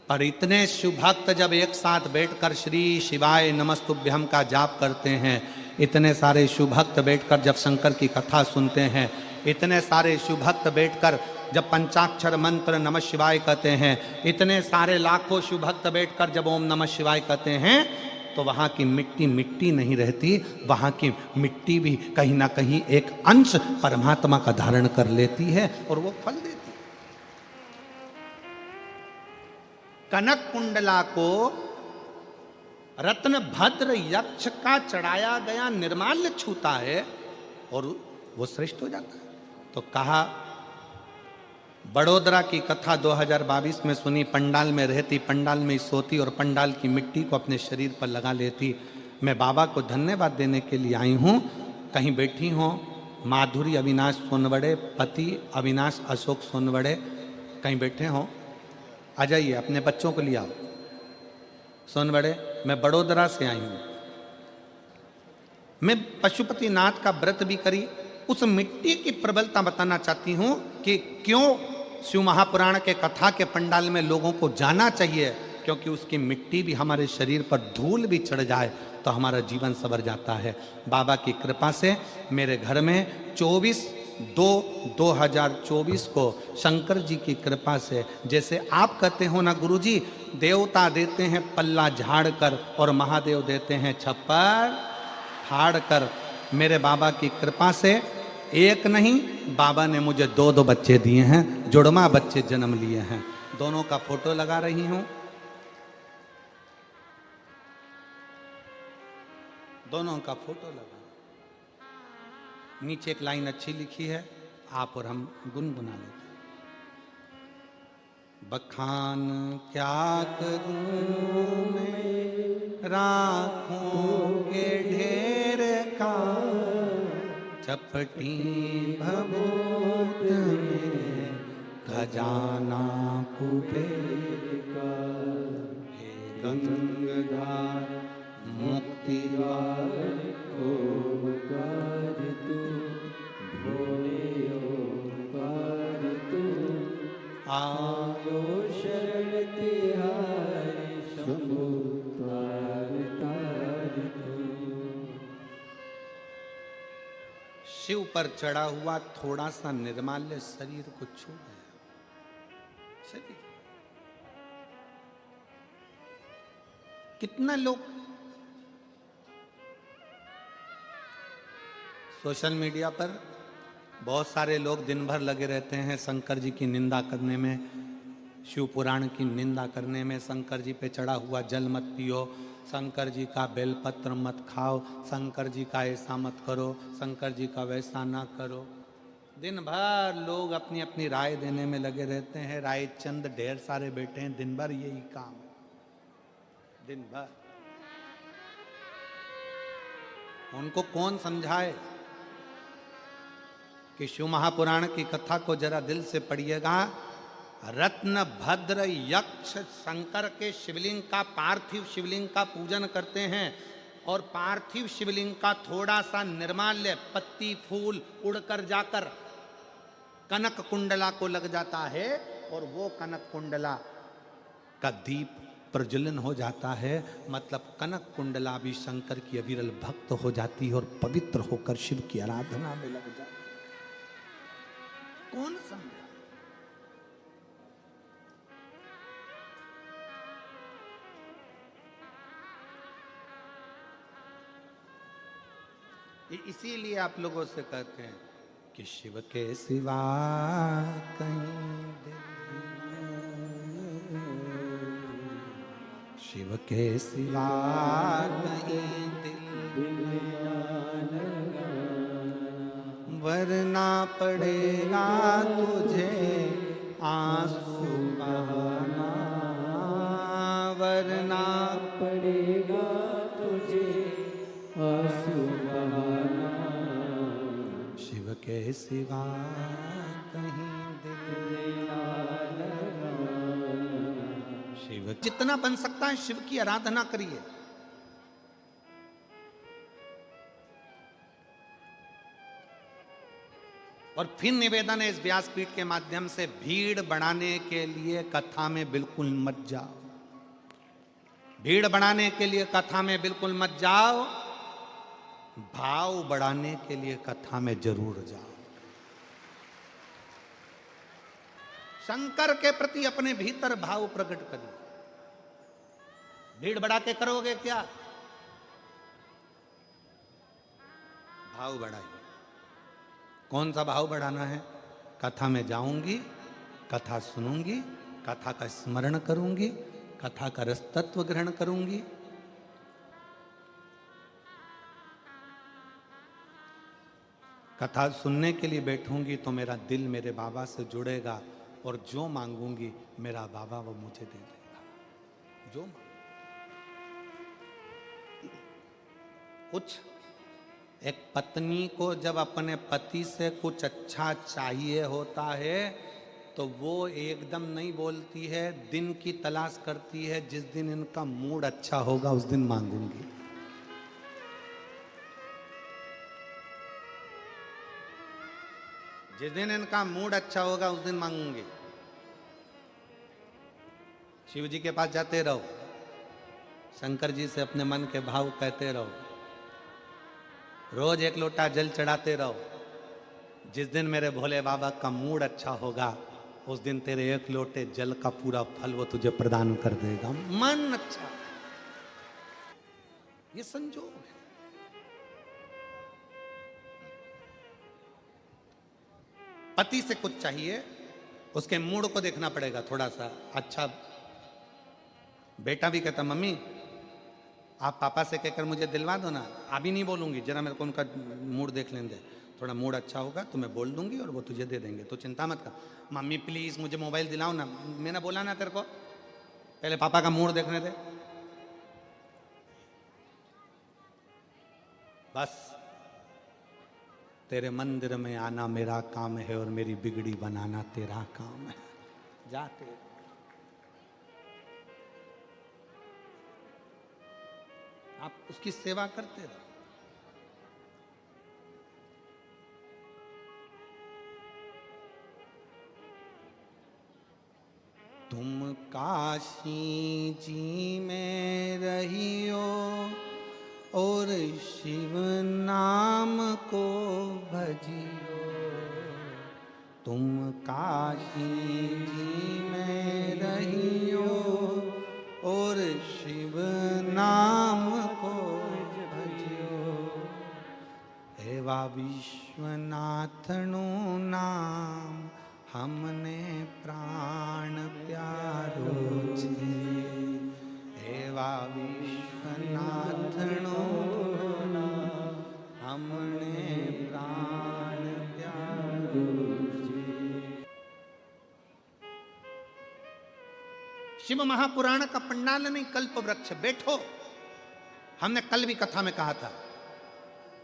पर इतने शुभ भक्त जब एक साथ बैठकर श्री शिवाय नमस्तुभ्यम का जाप करते हैं, इतने सारे शुभ भक्त बैठकर जब शंकर की कथा सुनते हैं, इतने सारे शुभ भक्त बैठकर जब पंचाक्षर मंत्र नमः शिवाय कहते हैं, इतने सारे लाखों शुभ भक्त बैठकर जब ओम नमः शिवाय कहते हैं, तो वहाँ की मिट्टी मिट्टी नहीं रहती। वहाँ की मिट्टी भी कहीं ना कहीं एक अंश परमात्मा का धारण कर लेती है और वो फल देती है। कनक कुंडला को रत्न भद्र यक्ष का चढ़ाया गया निर्माल्य छूता है और वो श्रेष्ठ हो जाता है। तो कहा, बड़ोदरा की कथा 2022 में सुनी, पंडाल में रहती, पंडाल में सोती और पंडाल की मिट्टी को अपने शरीर पर लगा लेती। मैं बाबा को धन्यवाद देने के लिए आई हूँ। कहीं बैठी हो माधुरी अविनाश सोनवड़े, पति अविनाश अशोक सोनवड़े, कहीं बैठे हो, आ जाइए, अपने बच्चों को ले आओ। सोनवड़े, मैं बड़ोदरा से आई हूँ। मैं पशुपतिनाथ का व्रत भी करी। उस मिट्टी की प्रबलता बताना चाहती हूँ कि क्यों शिव महापुराण के कथा के पंडाल में लोगों को जाना चाहिए, क्योंकि उसकी मिट्टी भी हमारे शरीर पर धूल भी चढ़ जाए तो हमारा जीवन संवर जाता है। बाबा की कृपा से मेरे घर में 24/2/2024 को शंकर जी की कृपा से, जैसे आप कहते हो ना गुरुजी, देवता देते हैं पल्ला झाड़ कर और महादेव देते हैं छप्पर फाड़ कर, मेरे बाबा की कृपा से एक नहीं, बाबा ने मुझे 2 बच्चे दिए हैं, जुड़वा बच्चे जन्म लिए हैं। दोनों का फोटो लगा रही हूं, दोनों का फोटो लगा। नीचे एक लाइन अच्छी लिखी है, आप और हम गुनगुना लेते। बखान क्या करूं मैं राखों के ढेर का, चपटी भभूत में खजाना कुबेर का। हे गंगाधार मुक्ति द्वार ओंकार तू, भोले ओंकार तू, आयो शरण तिहारी शंभु तार तार तू। शिव पर चढ़ा हुआ थोड़ा सा निर्माल्य शरीर को छू गया। शरीर कितना लोग सोशल मीडिया पर, बहुत सारे लोग दिन भर लगे रहते हैं शंकर जी की निंदा करने में, शिव पुराण की निंदा करने में। शंकर जी पे चढ़ा हुआ जल मत पियो, शंकर जी का बेलपत्र मत खाओ, शंकर जी का ऐसा मत करो, शंकर जी का वैसा ना करो। दिन भर लोग अपनी अपनी राय देने में लगे रहते हैं। राय चंद ढेर सारे बैठे हैं, दिन भर यही काम है, दिन भर। उनको कौन समझाए कि शिव महापुराण की कथा को जरा दिल से पढ़िएगा, रत्न भद्र यक्ष शंकर के शिवलिंग का, पार्थिव शिवलिंग का पूजन करते हैं और पार्थिव शिवलिंग का थोड़ा सा निर्माल्य पत्ती फूल उड़कर जाकर कनक कुंडला को लग जाता है और वो कनक कुंडला का दीप प्रज्वलन हो जाता है। मतलब कनक कुंडला भी शंकर की अविरल भक्त हो जाती है और पवित्र होकर शिव की आराधना में लग जाती है। कौन समझा? इसीलिए आप लोगों से कहते हैं कि शिव के सिवा कहीं दिल, शिव के सिवा कहीं दिल वरना पड़ेगा तुझे आंसू बहाना, वरना पड़ेगा तुझे आंसू बहाना। शिव के सिवा कहीं दिल शिव, जितना बन सकता है शिव की आराधना करिए। और फिर निवेदन है इस व्यासपीठ के माध्यम से, भीड़ बढ़ाने के लिए कथा में बिल्कुल मत जाओ। भीड़ बढ़ाने के लिए कथा में बिल्कुल मत जाओ, भाव बढ़ाने के लिए कथा में जरूर जाओ। शंकर के प्रति अपने भीतर भाव प्रकट करिए। भीड़ बढ़ा के करोगे क्या? भाव बढ़ाइए। कौन सा भाव बढ़ाना है? कथा में जाऊंगी, कथा सुनूंगी, कथा का स्मरण करूंगी, कथा का रस तत्व ग्रहण करूंगी। कथा सुनने के लिए बैठूंगी तो मेरा दिल मेरे बाबा से जुड़ेगा और जो मांगूंगी मेरा बाबा वो मुझे दे देगा। जो कुछ एक पत्नी को जब अपने पति से कुछ अच्छा चाहिए होता है तो वो एकदम नहीं बोलती है, दिन की तलाश करती है, जिस दिन इनका मूड अच्छा होगा उस दिन मांगूंगी। जिस दिन इनका मूड अच्छा होगा उस दिन मांगूंगी। शिव जी के पास जाते रहो, शंकर जी से अपने मन के भाव कहते रहो, रोज एक लोटा जल चढ़ाते रहो। जिस दिन मेरे भोले बाबा का मूड अच्छा होगा उस दिन तेरे एक लोटे जल का पूरा फल वो तुझे प्रदान कर देगा। मन अच्छा, ये संजोग है। पति से कुछ चाहिए, उसके मूड को देखना पड़ेगा थोड़ा सा अच्छा। बेटा भी कहता मम्मी आप पापा से कहकर मुझे दिलवा दो ना। अभी नहीं बोलूंगी, जरा मेरे को उनका मूड देख लेने दे, थोड़ा मूड अच्छा होगा तो मैं बोल दूंगी और वो तुझे दे देंगे, तो चिंता मत कर। मम्मी प्लीज मुझे मोबाइल दिलाओ ना। मैंने बोला ना तेरे को, पहले पापा का मूड देखने दे। बस तेरे मंदिर में आना मेरा काम है और मेरी बिगड़ी बनाना तेरा काम है। जाते आप उसकी सेवा करते रहो। तुम काशी जी में रहियो और शिव नाम को भजियो। तुम काशी जी में रहियो और शिव नाम को भजियो। एवा विश्वनाथनु नाम हमने प्राण प्यारो छे। एवा विश्वनाथनु नाम हमने प्राण प्यारो छे। शिव महापुराण का पंडाल नहीं, कल्प वृक्ष। बैठो, हमने कल भी कथा में कहा था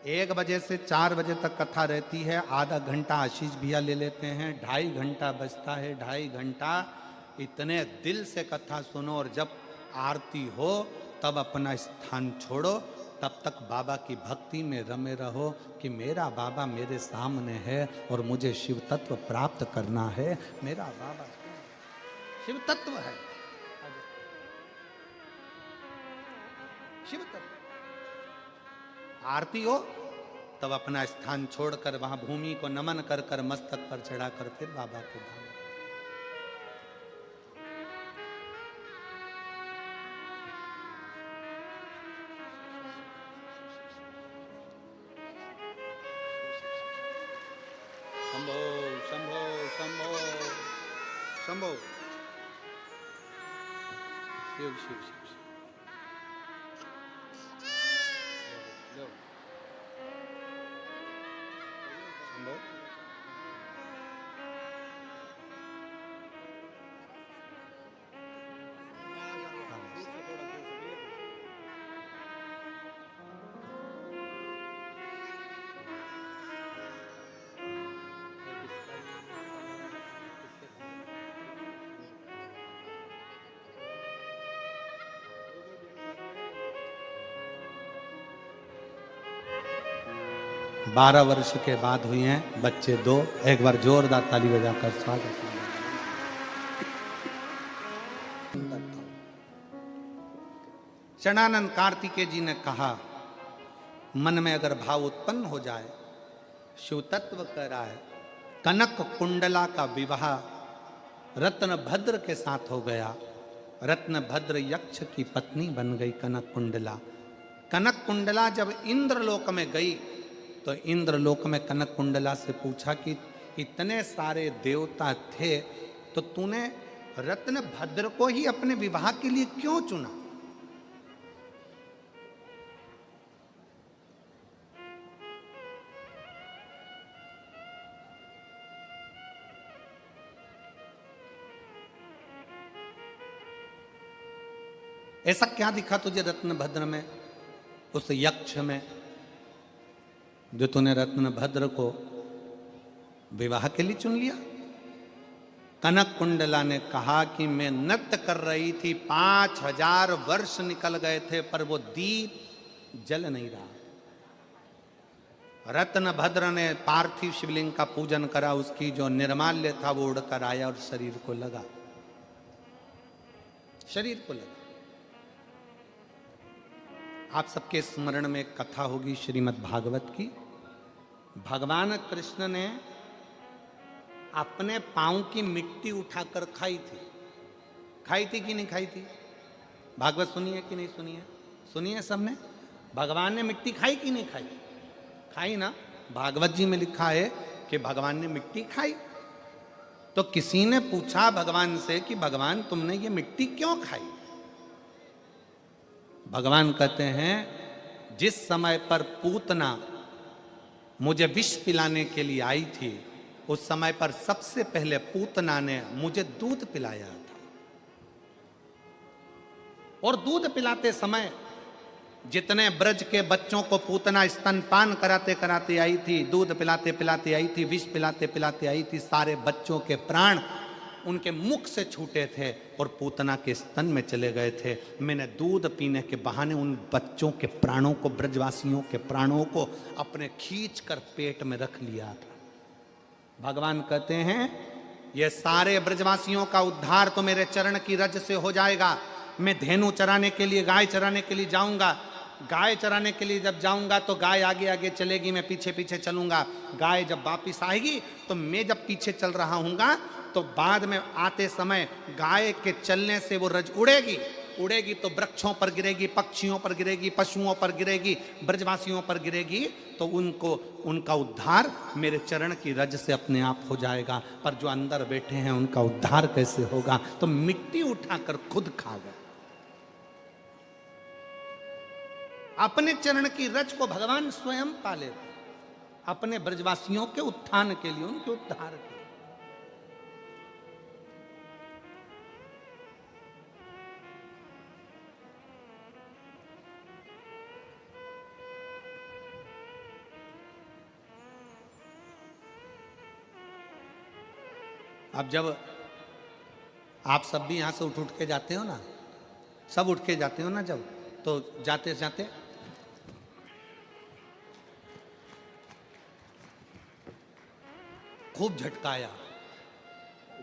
1 बजे से 4 बजे तक कथा रहती है, आधा घंटा आशीष भैया ले लेते हैं, 2.5 घंटा बजता है, 2.5 घंटा इतने दिल से कथा सुनो, और जब आरती हो तब अपना स्थान छोड़ो, तब तक बाबा की भक्ति में रमे रहो कि मेरा बाबा मेरे सामने है और मुझे शिव तत्व प्राप्त करना है। मेरा बाबा शिव तत्व है, शिव तत्व। आरती हो तब अपना स्थान छोड़कर वहां भूमि को नमन कर कर मस्तक पर चढ़ाकर फिर बाबा के धाम। शंभो शंभो शंभो शंभो, शिव शिव शिव शिव, शंभो। 12 वर्ष के बाद हुई हैं बच्चे 2। एक बार जोरदार ताली बजाकर स्वागत। शरणानंद कार्तिकेय जी ने कहा, मन में अगर भाव उत्पन्न हो जाए, शिव तत्व कह रहा है, कनक कुंडला का विवाह रत्न भद्र के साथ हो गया। रत्न भद्र यक्ष की पत्नी बन गई कनक कुंडला। कनक कुंडला जब इंद्रलोक में गई तो इंद्रलोक में कनक कुंडला से पूछा कि इतने सारे देवता थे तो तूने रत्न भद्र को ही अपने विवाह के लिए क्यों चुना? ऐसा क्या दिखा तुझे रत्नभद्र में, उस यक्ष में, जो तूने रत्नभद्र को विवाह के लिए चुन लिया? कनक कुंडला ने कहा कि मैं नृत्य कर रही थी, 5000 वर्ष निकल गए थे पर वो दीप जल नहीं रहा। रत्नभद्र ने पार्थिव शिवलिंग का पूजन करा, उसकी जो निर्माल्य था वो उड़कर आया और शरीर को लगा, शरीर को लगा। आप सबके स्मरण में एक कथा होगी श्रीमद् भागवत की। भगवान कृष्ण ने अपने पांव की मिट्टी उठाकर खाई थी। खाई थी कि नहीं खाई थी? भागवत सुनिए कि नहीं सुनिए? सुनिए सबने। भगवान ने मिट्टी खाई कि नहीं खाई? खाई ना। भागवत जी में लिखा है कि भगवान ने मिट्टी खाई। तो किसी ने पूछा भगवान से कि भगवान तुमने ये मिट्टी क्यों खाई? भगवान कहते हैं, जिस समय पर पूतना मुझे विष पिलाने के लिए आई थी, उस समय पर सबसे पहले पूतना ने मुझे दूध पिलाया था। और दूध पिलाते समय जितने ब्रज के बच्चों को पूतना स्तनपान कराते कराते आई थी, दूध पिलाते पिलाते आई थी, विष पिलाते पिलाते आई थी, सारे बच्चों के प्राण उनके मुख से छूटे थे और पूतना के स्तन में चले गए थे। मैंने दूध पीने के बहाने उन बच्चों के प्राणों को, ब्रजवासियों के प्राणों को अपने खींच कर पेट में रख लिया था। भगवान कहते हैं, ये सारे ब्रजवासियों का उद्धार तो मेरे चरण की रज से हो जाएगा। मैं धेनु चराने के लिए, गाय चराने के लिए जाऊंगा। गाय चराने के लिए जब जाऊंगा तो गाय आगे आगे चलेगी, मैं पीछे पीछे चलूंगा। गाय जब वापिस आएगी तो मैं जब पीछे चल रहा हूंगा तो बाद में आते समय गाय के चलने से वो रज उड़ेगी। उड़ेगी तो वृक्षों पर गिरेगी, पक्षियों पर गिरेगी, पशुओं पर गिरेगी, ब्रजवासियों पर गिरेगी, तो उनको, उनका उद्धार मेरे चरण की रज से अपने आप हो जाएगा। पर जो अंदर बैठे हैं उनका उद्धार कैसे होगा? तो मिट्टी उठाकर खुद खा गए। अपने चरण की रज को भगवान स्वयं पाले, अपने ब्रजवासियों के उत्थान के लिए, उनके उद्धार के लिए। अब जब आप सब भी यहाँ से उठ उठ के जाते हो ना, सब उठ के जाते हो ना, जब तो जाते जाते खूब झटकाया।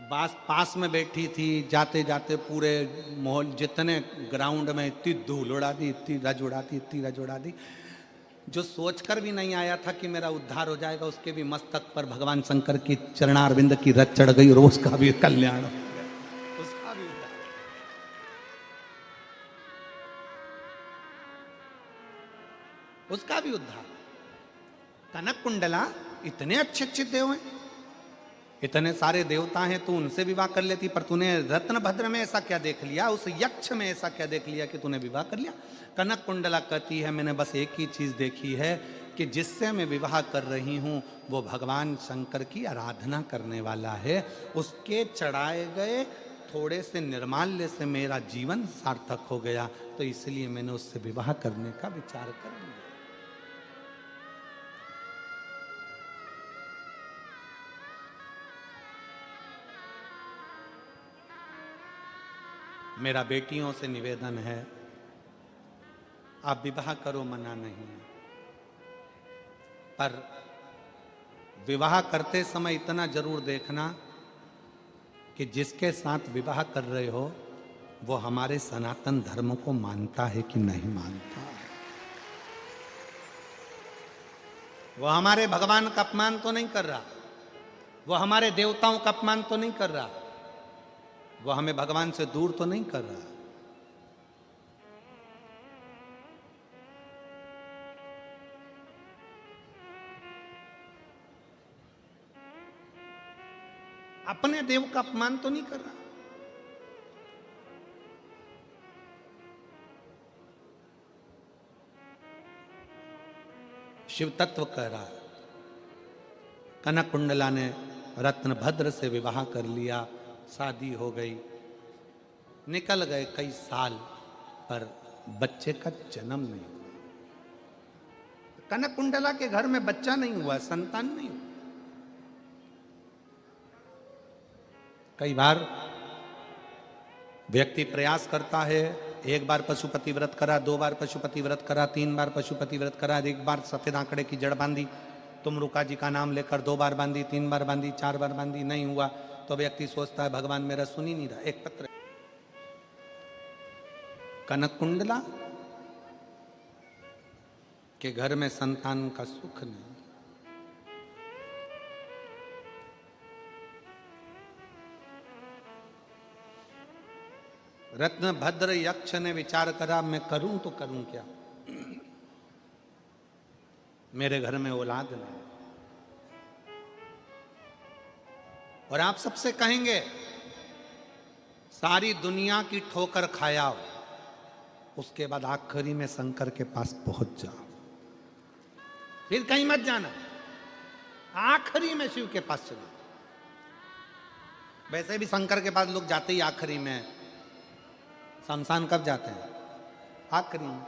पास में बैठी थी, जाते जाते पूरे माहौल जितने ग्राउंड में इतनी धूल उड़ा दी, इतनी रज उड़ा दी, इतनी रज उड़ा दी। जो सोचकर भी नहीं आया था कि मेरा उद्धार हो जाएगा, उसके भी मस्तक पर भगवान शंकर की चरणारविंद की रज चढ़ गई और उसका भी कल्याण हो गया, उसका भी उद्धार, उसका भी उद्धार। कनक कुंडला इतने अच्छे अच्छे देव हैं, इतने सारे देवता हैं, तू उनसे विवाह कर लेती, पर तूने रत्न भद्र में ऐसा क्या देख लिया, उस यक्ष में ऐसा क्या देख लिया कि तूने विवाह कर लिया। कनक कुंडला कहती है मैंने बस एक ही चीज देखी है कि जिससे मैं विवाह कर रही हूं वो भगवान शंकर की आराधना करने वाला है, उसके चढ़ाए गए थोड़े से निर्माल्य से मेरा जीवन सार्थक हो गया, तो इसलिए मैंने उससे विवाह करने का विचार कर लिया। मेरा बेटियों से निवेदन है, आप विवाह करो, मना नहीं है, पर विवाह करते समय इतना जरूर देखना कि जिसके साथ विवाह कर रहे हो वो हमारे सनातन धर्म को मानता है कि नहीं मानता। वो हमारे भगवान का अपमान तो नहीं कर रहा, वो हमारे देवताओं का अपमान तो नहीं कर रहा, वो हमें भगवान से दूर तो नहीं कर रहा। अपने देव का अपमान तो नहीं कर रहा। शिव तत्व कह रहा। कनक कुंडला ने रत्नभद्र से विवाह कर लिया, शादी हो गई, निकल गए कई साल, पर बच्चे का जन्म नहीं हुआ। कनक कुंडला के घर में बच्चा नहीं हुआ, संतान नहीं हुआ। कई बार व्यक्ति प्रयास करता है, एक बार पशुपति व्रत करा, 2 बार पशुपति व्रत करा, 3 बार पशुपति व्रत करा, 1 बार सफेद आंकड़े की जड़ बांधी, तुमरुका जी का नाम लेकर 2 बार बांधी, 3 बार बांधी, 4 बार बांधी, नहीं हुआ, तो व्यक्ति सोचता है भगवान मेरा सुन ही नहीं रहा। एक पत्र कनक कुंडला के घर में संतान का सुख नहीं। रत्नभद्र यक्ष ने विचार करा मैं करूं तो करूं क्या, मेरे घर में औलाद नहीं। और आप सबसे कहेंगे सारी दुनिया की ठोकर खाया, उसके बाद आखिरी में शंकर के पास पहुंच जाओ, फिर कहीं मत जाना, आखिरी में शिव के पास चलो। वैसे भी शंकर के पास लोग जाते ही आखिरी में, शमशान कब जाते हैं? आखिरी में।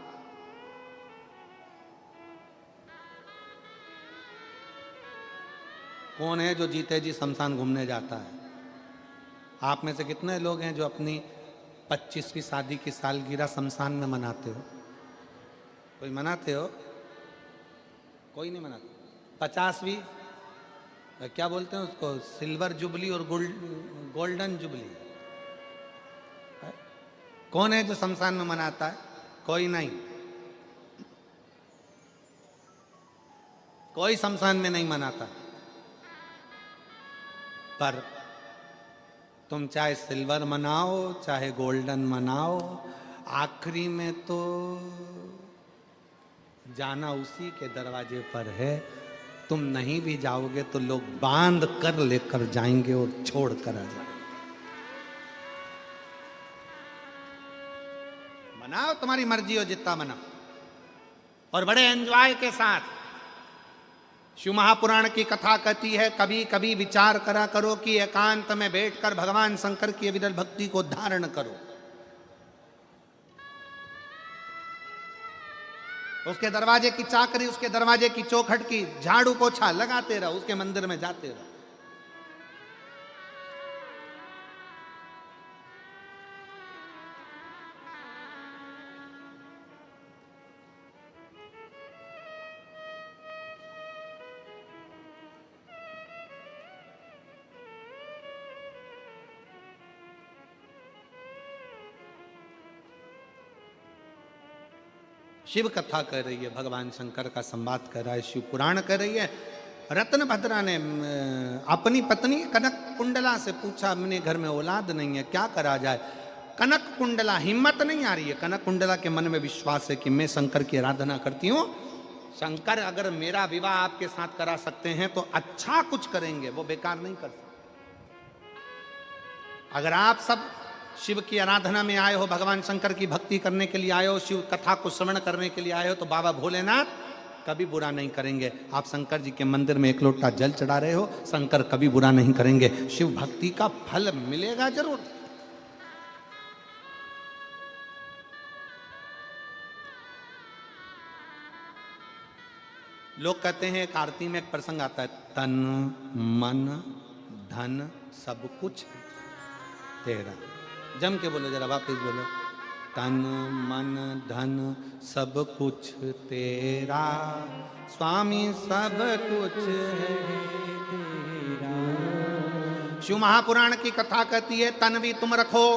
कौन है जो जीते जी शमशान घूमने जाता है? आप में से कितने लोग हैं जो अपनी 25वीं शादी की सालगिरह शमशान में मनाते हो? कोई मनाते हो? कोई नहीं मनाते। 50वीं क्या बोलते हैं उसको, सिल्वर जुबली और गोल्डन जुबली, कौन है जो शमशान में मनाता है? कोई नहीं, कोई शमशान में नहीं मनाता। पर तुम चाहे सिल्वर मनाओ चाहे गोल्डन मनाओ, आखिरी में तो जाना उसी के दरवाजे पर है। तुम नहीं भी जाओगे तो लोग बांध कर लेकर जाएंगे और छोड़ कर आ जाएंगे। मनाओ, तुम्हारी मर्जी हो जितना मनाओ, और बड़े एंजॉय के साथ। शिव महापुराण की कथा कहती है कभी कभी विचार करा करो कि एकांत में बैठकर भगवान शंकर की अविरल भक्ति को धारण करो। उसके दरवाजे की चाकरी, उसके दरवाजे की चौखट की झाड़ू पोछा लगाते रहो, उसके मंदिर में जाते रहो। शिव कथा कर रही है, भगवान शंकर का संवाद कर रहा है, शिव पुराण कर रही है। रत्नभद्रा ने अपनी पत्नी कनक कुंडला से पूछा, अपने घर में औलाद नहीं है, क्या करा जाए। कनक कुंडला, हिम्मत नहीं आ रही है, कनक कुंडला के मन में विश्वास है कि मैं शंकर की आराधना करती हूँ, शंकर अगर मेरा विवाह आपके साथ करा सकते हैं तो अच्छा कुछ करेंगे, वो बेकार नहीं कर सकते। अगर आप सब शिव की आराधना में आए हो, भगवान शंकर की भक्ति करने के लिए आए हो, शिव कथा को श्रवण करने के लिए आए हो, तो बाबा भोलेनाथ कभी बुरा नहीं करेंगे। आप शंकर जी के मंदिर में एक लोटा जल चढ़ा रहे हो, शंकर कभी बुरा नहीं करेंगे, शिव भक्ति का फल मिलेगा जरूर। लोग कहते हैं, एक आरती में एक प्रसंग आता है, तन मन धन सब कुछ तेरा। जम के बोलो जरा, वापस बोलो, तन मन धन सब कुछ तेरा, स्वामी सब कुछ है तेरा। शिव महापुराण की कथा कहती है, तन भी तुम रखो,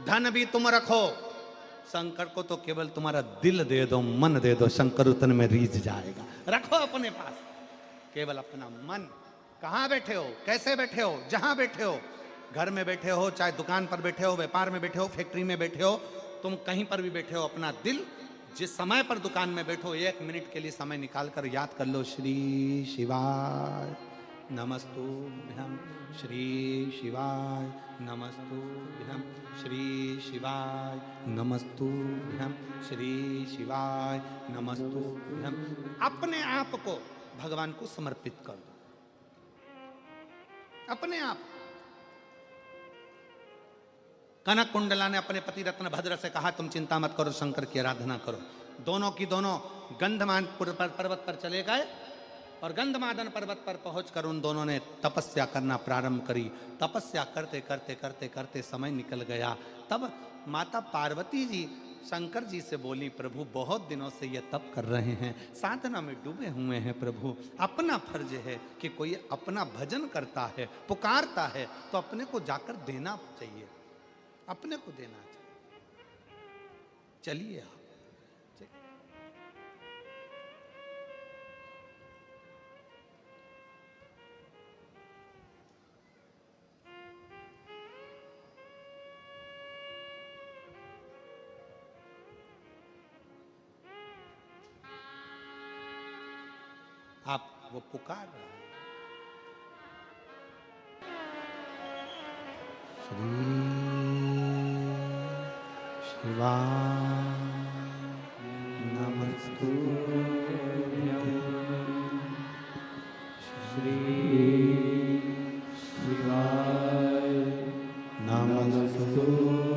धन भी तुम रखो, शंकर को तो केवल तुम्हारा दिल दे दो, मन दे दो, शंकर उतन में रीझ जाएगा। रखो अपने पास केवल अपना मन। कहाँ बैठे हो, कैसे बैठे हो, जहां बैठे हो, घर में बैठे हो, चाहे दुकान पर बैठे हो, व्यापार में बैठे हो, फैक्ट्री में बैठे हो, तुम कहीं पर भी बैठे हो, अपना दिल जिस समय पर दुकान में बैठो, 1 मिनट के लिए समय निकाल कर याद कर लो, श्री शिवाय नमस्तुभ्यं, श्री शिवाय नमस्तुभ्यं, श्री शिवाय नमस्तुभ्यं, श्री शिवाय नमस्तुभ्यं। अपने आप को भगवान को समर्पित कर दो, अपने आप। कनक कुंडला ने अपने पति रत्नभद्र से कहा, तुम चिंता मत करो, शंकर की आराधना करो। दोनों की दोनों गंधमान पर्वत पर चले गए और गंधमादन पर्वत पर पहुंचकर उन दोनों ने तपस्या करना प्रारंभ करी। तपस्या करते करते करते करते समय निकल गया। तब माता पार्वती जी शंकर जी से बोली, प्रभु बहुत दिनों से ये तप कर रहे हैं, साधना में डूबे हुए हैं, प्रभु अपना फर्ज है कि कोई अपना भजन करता है, पुकारता है, तो अपने को जाकर देना चाहिए, अपने को देना चाहिए। चलिए आप। आप वो पुकार रहे हैं, श्री शिवाय नमस्तुभ्यं, श्री शिवाय नमस्तुभ्यं,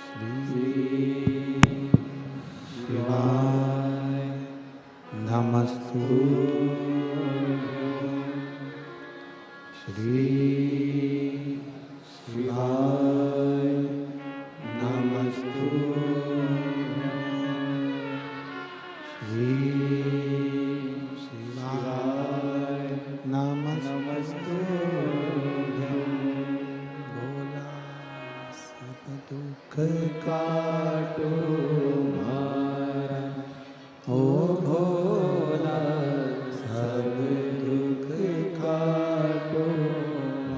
श्री शिवाय नमस्तुभ्यं, श्री शिवाय नमस्तुभ्यं, श्री शिवाय नमस्तुभ्यं। भोला सब दुख काटो मारा, ओ भोला सब दुख काटो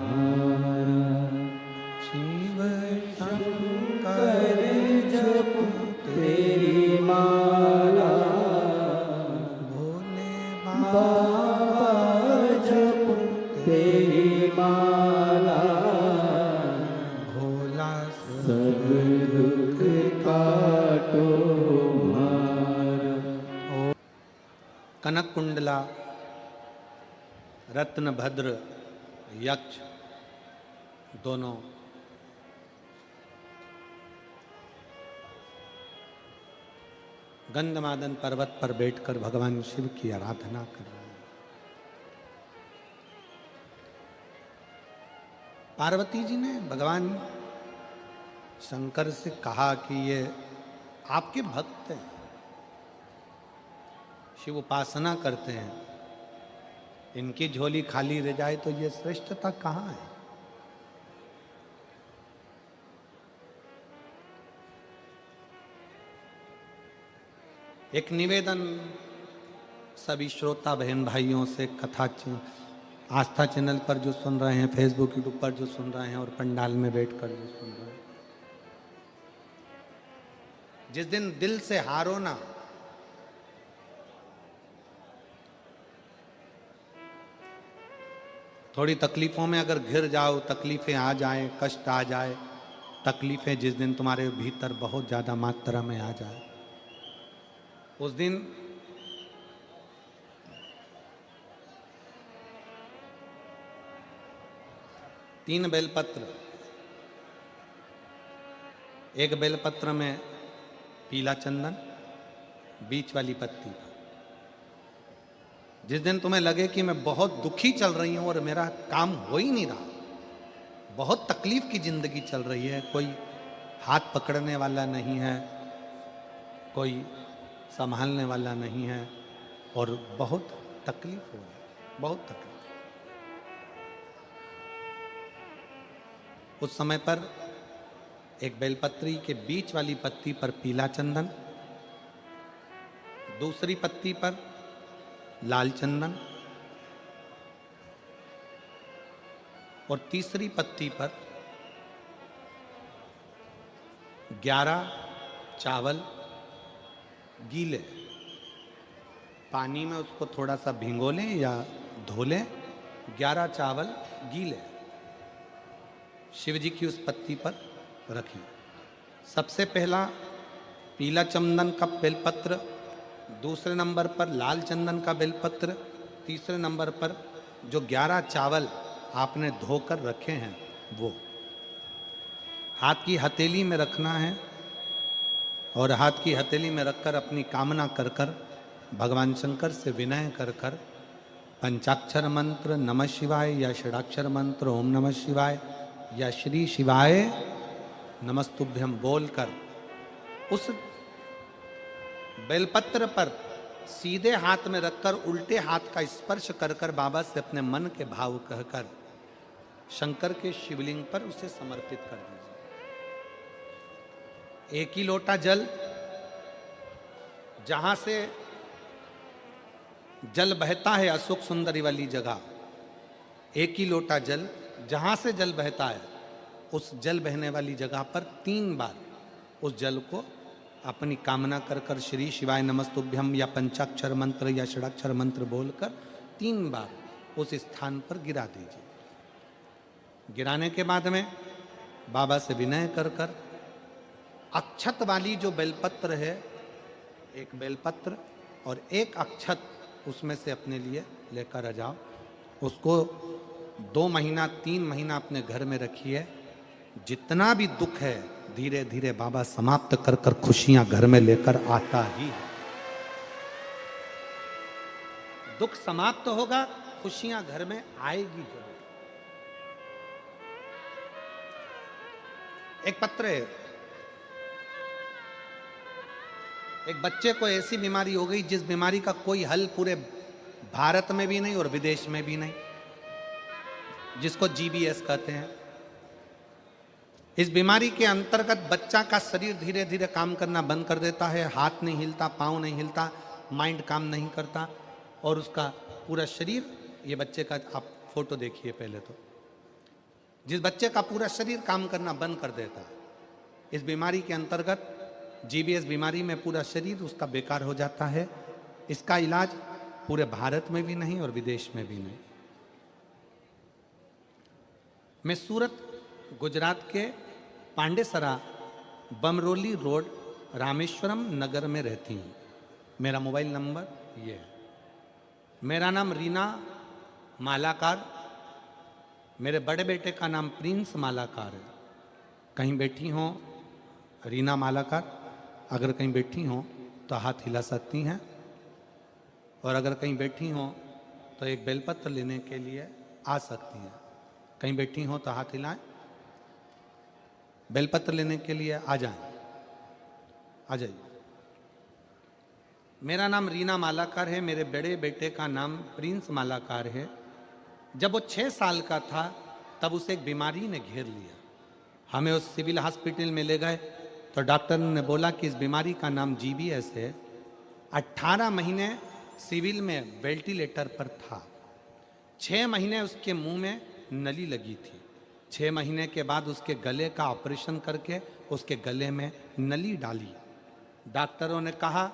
मारा। शिव शंकर जप तेरी माला, भोले बाबा जप तेरी माला, भोला सब दुख काटो मारा। कनक कुंडला, रत्नभद्र, यक्ष दोनों गंधमादन पर्वत पर बैठकर भगवान शिव की आराधना कर रहे हैं। पार्वती जी ने भगवान शंकर से कहा कि ये आपके भक्त हैं, शिव उपासना करते हैं, इनकी झोली खाली रह जाए तो ये श्रेष्ठता कहाँ है। एक निवेदन सभी श्रोता बहन भाइयों से, आस्था चैनल पर जो सुन रहे हैं, फेसबुक यूट्यूब पर जो सुन रहे हैं और पंडाल में बैठकर जो सुन रहे हैं, जिस दिन दिल से हारो ना, थोड़ी तकलीफों में अगर घिर जाओ, तकलीफें आ जाए, कष्ट आ जाए, तकलीफें जिस दिन तुम्हारे भीतर बहुत ज़्यादा मात्रा में आ जाए, उस दिन तीन बेलपत्र, एक बेलपत्र में पीला चंदन, बीच वाली पत्ती पर, जिस दिन तुम्हें लगे कि मैं बहुत दुखी चल रही हूं और मेरा काम हो ही नहीं रहा, बहुत तकलीफ की जिंदगी चल रही है, कोई हाथ पकड़ने वाला नहीं है, कोई संभालने वाला नहीं है और बहुत तकलीफ हो रही है, बहुत तकलीफ। उस समय पर एक बेलपत्री के बीच वाली पत्ती पर पीला चंदन, दूसरी पत्ती पर लाल चंदन और तीसरी पत्ती पर 11 चावल गीले, पानी में उसको थोड़ा सा भिगो लें या धो लें, 11 चावल गीले शिव जी की उस पत्ती पर रखें। सबसे पहला पीला चंदन का बेलपत्र, दूसरे नंबर पर लाल चंदन का बेलपत्र, तीसरे नंबर पर जो 11 चावल आपने धोकर रखे हैं वो हाथ की हथेली में रखना है और हाथ की हथेली में रखकर अपनी कामना कर कर भगवान शंकर से विनय कर कर पंचाक्षर मंत्र नमः शिवाय या षडाक्षर मंत्र ओम नमः शिवाय या श्री शिवाय नमस्तुभ्यम बोलकर उस बेलपत्र पर सीधे हाथ में रखकर उल्टे हाथ का स्पर्श कर कर बाबा से अपने मन के भाव कहकर शंकर के शिवलिंग पर उसे समर्पित कर दीजिए। एक ही लोटा जल, जहां से जल बहता है अशोक सुंदरी वाली जगह, एक ही लोटा जल जहां से जल बहता है उस जल बहने वाली जगह पर 3 बार उस जल को अपनी कामना कर कर श्री शिवाय नमस्तुभ्यम या पंचाक्षर मंत्र या षडाक्षर मंत्र बोलकर 3 बार उस स्थान पर गिरा दीजिए। गिराने के बाद में बाबा से विनय कर कर अक्षत वाली जो बेलपत्र है, एक बेलपत्र और एक अक्षत उसमें से अपने लिए लेकर आ जाओ। उसको 2 महीना 3 महीना अपने घर में रखिए। जितना भी दुख है धीरे धीरे बाबा समाप्त कर कर खुशियां घर में लेकर आता ही है। दुख समाप्त होगा, खुशियां घर में आएगी जरूर। एक पत्र है, एक बच्चे को ऐसी बीमारी हो गई जिस बीमारी का कोई हल पूरे भारत में भी नहीं और विदेश में भी नहीं, जिसको जीबीएस कहते हैं। इस बीमारी के अंतर्गत बच्चा का शरीर धीरे धीरे काम करना बंद कर देता है, हाथ नहीं हिलता, पांव नहीं हिलता, माइंड काम नहीं करता और उसका पूरा शरीर, ये बच्चे का आप फोटो देखिए पहले तो, जिस बच्चे का पूरा शरीर काम करना बंद कर देता है, इस बीमारी के अंतर्गत जीबीएस बीमारी में पूरा शरीर उसका बेकार हो जाता है। इसका इलाज पूरे भारत में भी नहीं और विदेश में भी नहीं। मैं सूरत गुजरात के पांडेसरा बमरोली रोड रामेश्वरम नगर में रहती हूँ। मेरा मोबाइल नंबर ये है। मेरा नाम रीना मालाकार, मेरे बड़े बेटे का नाम प्रिंस मालाकार है। कहीं बैठी हो रीना मालाकार, अगर कहीं बैठी हो तो हाथ हिला सकती हैं और अगर कहीं बैठी हो तो एक बेलपत्र लेने के लिए आ सकती हैं। कहीं बैठी हो तो हाथ हिलाएं, बेलपत्र लेने के लिए आ जाएं, आ जाइए। मेरा नाम रीना मालाकार है, मेरे बड़े बेटे का नाम प्रिंस मालाकार है। जब वो 6 साल का था तब उसे एक बीमारी ने घेर लिया। हमें उस सिविल हॉस्पिटल में ले गए तो डॉक्टर ने बोला कि इस बीमारी का नाम जीबीएस है 18 महीने सिविल में वेंटिलेटर पर था। 6 महीने उसके मुंह में नली लगी थी। 6 महीने के बाद उसके गले का ऑपरेशन करके उसके गले में नली डाली। डॉक्टरों ने कहा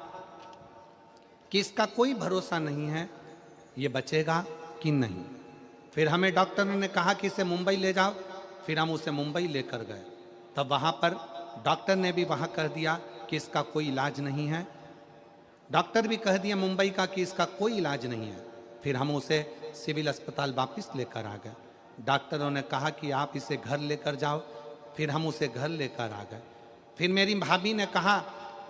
कि इसका कोई भरोसा नहीं है, ये बचेगा कि नहीं। फिर हमें डॉक्टरों ने कहा कि इसे मुंबई ले जाओ। फिर हम उसे मुंबई लेकर गए। तब वहाँ पर डॉक्टर ने भी वहाँ कह दिया कि इसका कोई इलाज नहीं है। डॉक्टर भी कह दिया मुंबई का कि इसका कोई इलाज नहीं है। फिर हम उसे सिविल अस्पताल वापस लेकर आ गए। डॉक्टरों ने कहा कि आप इसे घर लेकर जाओ। फिर हम उसे घर लेकर आ गए। फिर मेरी भाभी ने कहा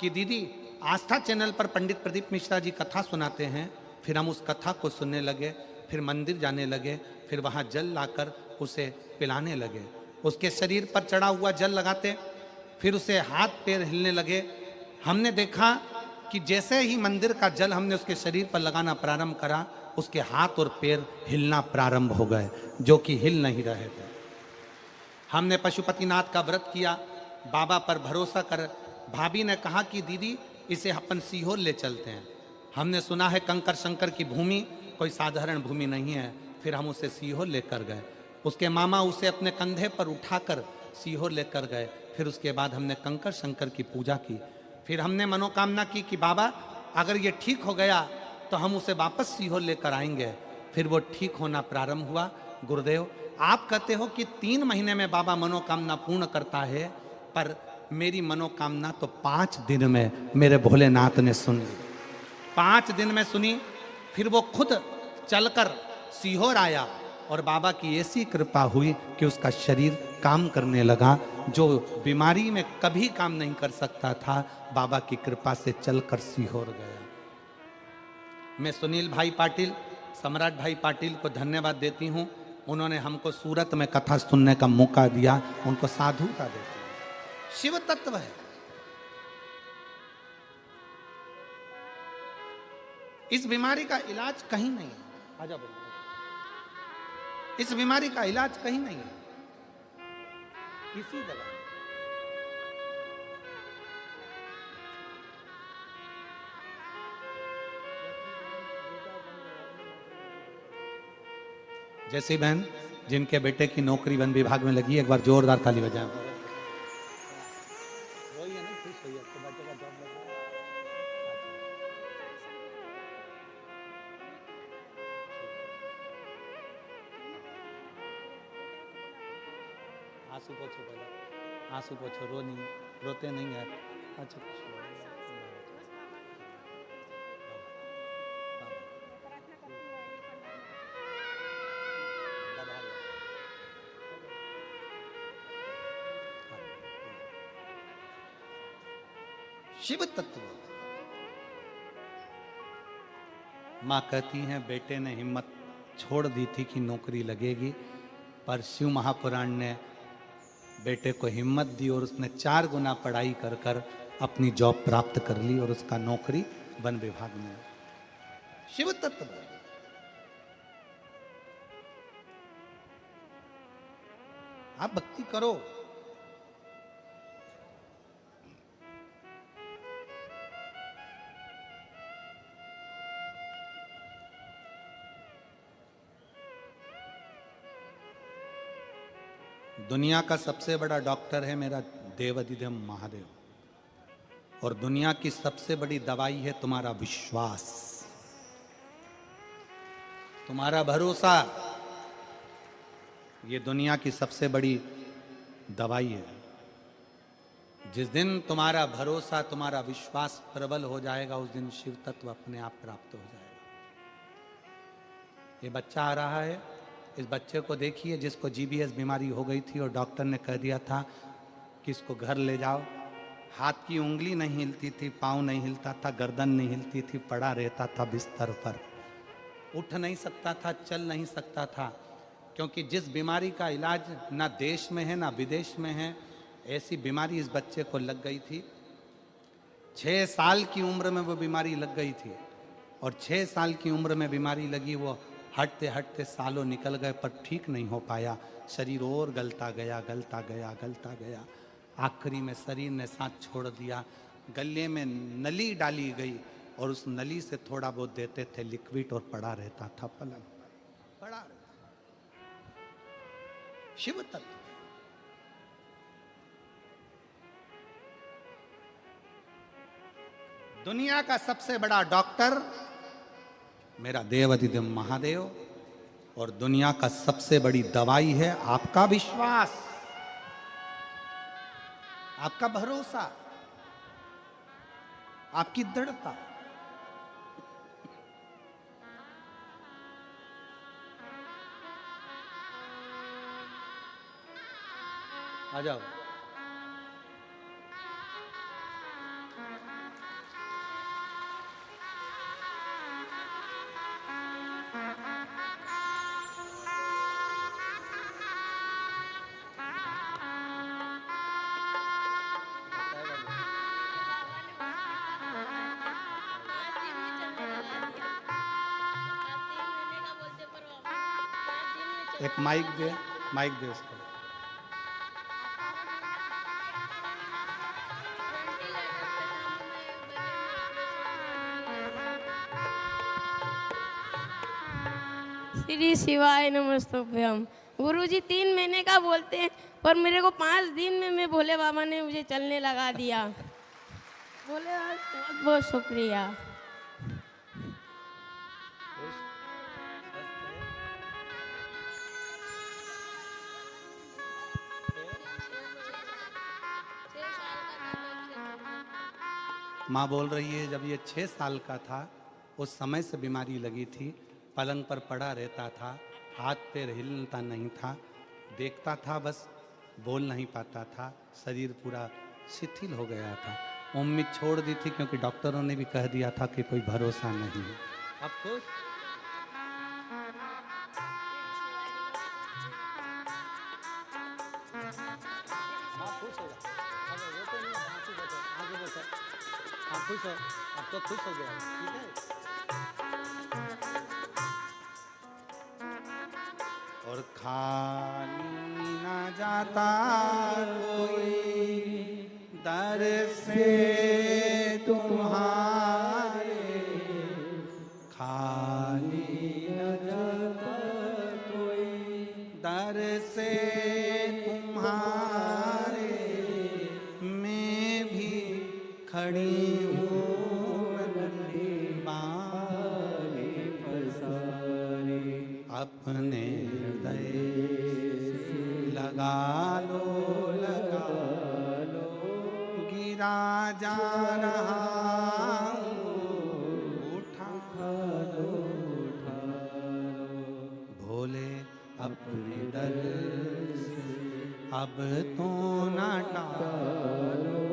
कि दीदी आस्था चैनल पर पंडित प्रदीप मिश्रा जी कथा सुनाते हैं। फिर हम उस कथा को सुनने लगे। फिर मंदिर जाने लगे। फिर वहाँ जल लाकर उसे पिलाने लगे। उसके शरीर पर चढ़ा हुआ जल लगाते। फिर उसे हाथ पैर हिलने लगे। हमने देखा कि जैसे ही मंदिर का जल हमने उसके शरीर पर लगाना प्रारंभ करा, उसके हाथ और पैर हिलना प्रारंभ हो गए, जो कि हिल नहीं रहे थे। हमने पशुपतिनाथ का व्रत किया, बाबा पर भरोसा कर। भाभी ने कहा कि दीदी इसे अपन सीहोर ले चलते हैं। हमने सुना है कंकर शंकर की भूमि कोई साधारण भूमि नहीं है। फिर हम उसे सीहोर लेकर गए। उसके मामा उसे अपने कंधे पर उठाकर सीहोर लेकर गए। फिर उसके बाद हमने कंकर शंकर की पूजा की। फिर हमने मनोकामना की कि बाबा अगर ये ठीक हो गया तो हम उसे वापस सीहोर लेकर आएंगे। फिर वो ठीक होना प्रारंभ हुआ। गुरुदेव आप कहते हो कि 3 महीने में बाबा मनोकामना पूर्ण करता है, पर मेरी मनोकामना तो 5 दिन में मेरे भोलेनाथ ने सुन ली। 5 दिन में सुनी। फिर वो खुद चलकर सीहोर आया और बाबा की ऐसी कृपा हुई कि उसका शरीर काम करने लगा। जो बीमारी में कभी काम नहीं कर सकता था, बाबा की कृपा से चलकर सीहोर गया। मैं सुनील भाई पाटिल, सम्राट भाई पाटिल को धन्यवाद देती हूँ। उन्होंने हमको सूरत में कथा सुनने का मौका दिया। उनको साधुता देती हूँ। शिव तत्व है। इस बीमारी का इलाज कहीं नहीं है। आजा बोलो। इस बीमारी का इलाज कहीं नहीं है, इसी जगह। जैसी बहन जिनके बेटे की नौकरी वन विभाग में लगी, एक बार जोरदार ताली बजाएं। आंसू पोछो, पहले आंसू पोछो। रो नहीं, रोते नहीं है। अच्छा शिव तत्व। माँ कहती हैं बेटे ने हिम्मत छोड़ दी थी कि नौकरी लगेगी, पर शिव महापुराण ने बेटे को हिम्मत दी और उसने 4 गुना पढ़ाई कर कर अपनी जॉब प्राप्त कर ली और उसका नौकरी वन विभाग में। शिव तत्व। आप भक्ति करो। दुनिया का सबसे बड़ा डॉक्टर है मेरा देवाधिदेव महादेव, और दुनिया की सबसे बड़ी दवाई है तुम्हारा विश्वास, तुम्हारा भरोसा। ये दुनिया की सबसे बड़ी दवाई है। जिस दिन तुम्हारा भरोसा, तुम्हारा विश्वास प्रबल हो जाएगा, उस दिन शिव तत्व अपने आप प्राप्त हो जाएगा। ये बच्चा आ रहा है, इस बच्चे को देखिए जिसको जीबीएस बीमारी हो गई थी और डॉक्टर ने कह दिया था कि इसको घर ले जाओ। हाथ की उंगली नहीं हिलती थी, पाँव नहीं हिलता था, गर्दन नहीं हिलती थी, पड़ा रहता था बिस्तर पर, उठ नहीं सकता था, चल नहीं सकता था। क्योंकि जिस बीमारी का इलाज ना देश में है ना विदेश में है, ऐसी बीमारी इस बच्चे को लग गई थी। 6 साल की उम्र में वो बीमारी लग गई थी, और 6 साल की उम्र में बीमारी लगी, वो हटते हटते सालों निकल गए पर ठीक नहीं हो पाया। शरीर और गलता गया, गलता गया, गलता गया। आखिरी में शरीर ने साथ छोड़ दिया। गले में नली डाली गई और उस नली से थोड़ा बहुत देते थे लिक्विड और पड़ा रहता था पलंग पड़ा रहता। शिव तत्व। दुनिया का सबसे बड़ा डॉक्टर मेरा देवाधिदेव महादेव, और दुनिया का सबसे बड़ी दवाई है आपका विश्वास, आपका भरोसा, आपकी दृढ़ता। आ जाओ। एक माइक दे, माइक दे उसको। श्री शिवाय नमस्तुभ्यम। गुरुजी 3 महीने का बोलते हैं, पर मेरे को 5 दिन में मैं भोले बाबा ने मुझे चलने लगा दिया। भोले बाबा बहुत बहुत शुक्रिया। माँ बोल रही है जब ये 6 साल का था उस समय से बीमारी लगी थी, पलंग पर पड़ा रहता था, हाथ पैर हिलता नहीं था, देखता था बस, बोल नहीं पाता था, शरीर पूरा शिथिल हो गया था। उम्मीद छोड़ दी थी क्योंकि डॉक्टरों ने भी कह दिया था कि कोई भरोसा नहीं है। अब खुश? खुश हो, अब तो खुश हो गया, ठीक है। और खाली ना जाता कोई दर से तुम्हारे, खाली न जाता कोई दर से तुम्हारे, मैं भी खड़ी अपने हृदय लगा लो, गिरा जा रहा उठा लो, भोले अपने दर से अब तो ना टालो,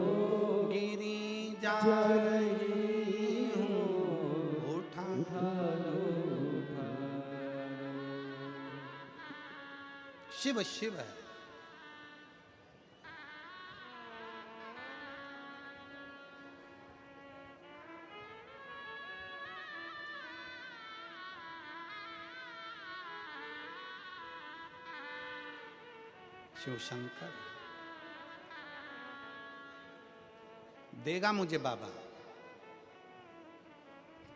गिरी जा रही हूँ उठा लो। शिव शिव है। शिव शंकर देगा मुझे बाबा।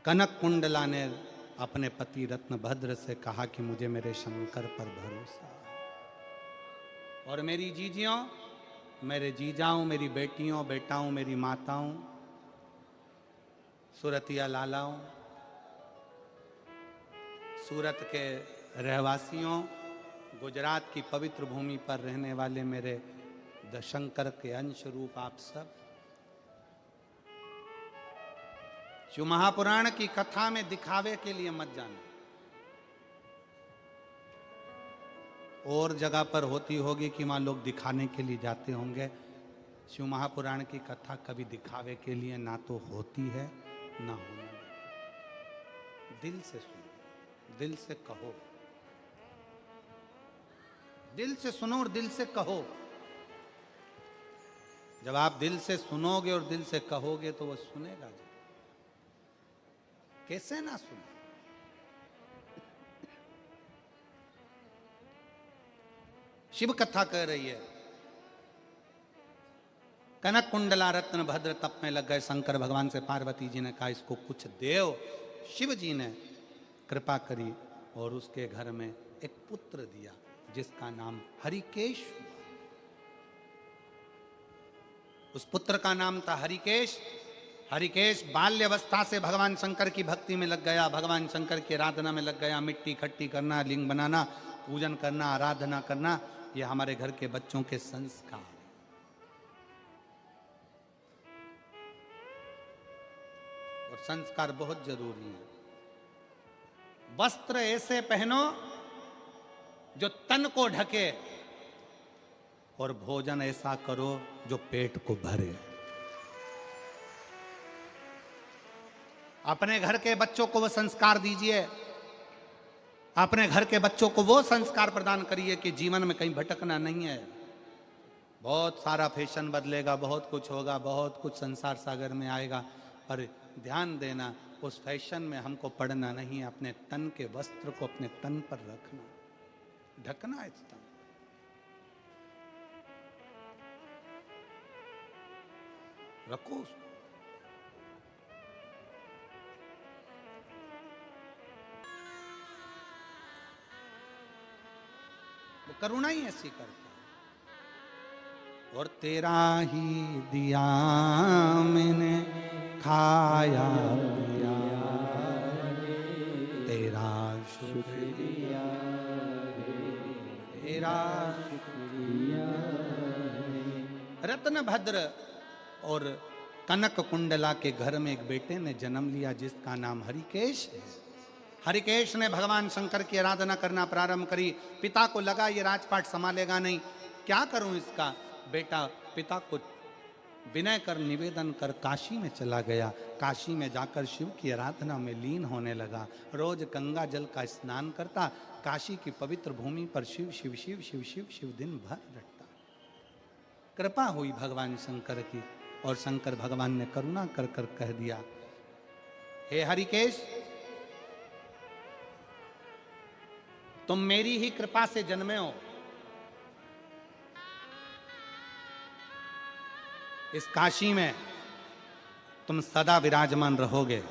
कनक कुंडला ने अपने पति रत्नभद्र से कहा कि मुझे मेरे शंकर पर भरोसा है, और मेरी जीजियों, मेरे जीजाओं, मेरी बेटियों, बेटाओं, मेरी माताओं, सूरतिया लालाओं, सूरत के रहवासियों, गुजरात की पवित्र भूमि पर रहने वाले मेरे शंकर के अंश रूप आप सब, शिव महापुराण की कथा में दिखावे के लिए मत जाना। और जगह पर होती होगी कि वहाँ लोग दिखाने के लिए जाते होंगे। शिव महापुराण की कथा कभी दिखावे के लिए ना तो होती है ना होना देती। दिल से सुनो, दिल से कहो, दिल से सुनो और दिल से कहो। जब आप दिल से सुनोगे और दिल से कहोगे तो वो सुनेगा। कैसे ना सुने? शिव कथा कह रही है, कनक कुंडला रत्न भद्र तप में लग गए शंकर भगवान से। पार्वती जी ने कहा इसको कुछ देव। शिव जी ने कृपा करी और उसके घर में एक पुत्र दिया जिसका नाम हरिकेश हुआ। उस पुत्र का नाम था हरिकेश। हरिकेश बाल्यावस्था से भगवान शंकर की भक्ति में लग गया, भगवान शंकर की आराधना में लग गया। मिट्टी इकट्ठी करना, लिंग बनाना, पूजन करना, आराधना करना, ये हमारे घर के बच्चों के संस्कार हैं। और संस्कार बहुत जरूरी है। वस्त्र ऐसे पहनो जो तन को ढके और भोजन ऐसा करो जो पेट को भरे। अपने घर के बच्चों को वो संस्कार दीजिए, अपने घर के बच्चों को वो संस्कार प्रदान करिए कि जीवन में कहीं भटकना नहीं है। बहुत सारा फैशन बदलेगा, बहुत कुछ होगा, बहुत कुछ संसार सागर में आएगा, पर ध्यान देना उस फैशन में हमको पड़ना नहीं है। अपने तन के वस्त्र को अपने तन पर रखना, ढकना है तन। रखो उसको। वो करुणा ही ऐसी करता है। और तेरा ही दिया मैंने खाया पिया, तेरा शुक्रिया, तेरा शुक्रिया। रत्न भद्र और कनक कुंडला के घर में एक बेटे ने जन्म लिया जिसका नाम हरिकेश है। हरिकेश ने भगवान शंकर की आराधना करना प्रारंभ करी। पिता को लगा ये राजपाट संभालेगा नहीं, क्या करूं इसका। बेटा पिता को विनय कर निवेदन कर काशी में चला गया। काशी में जाकर शिव की आराधना में लीन होने लगा। रोज गंगा जल का स्नान करता। काशी की पवित्र भूमि पर शिव शिव शिव शिव शिव शिव दिन भर रटता। कृपा हुई भगवान शंकर की और शंकर भगवान ने करुणा कर कर कह दिया, हे हरिकेश, तुम मेरी ही कृपा से जन्मे हो। इस काशी में तुम सदा विराजमान रहोगे।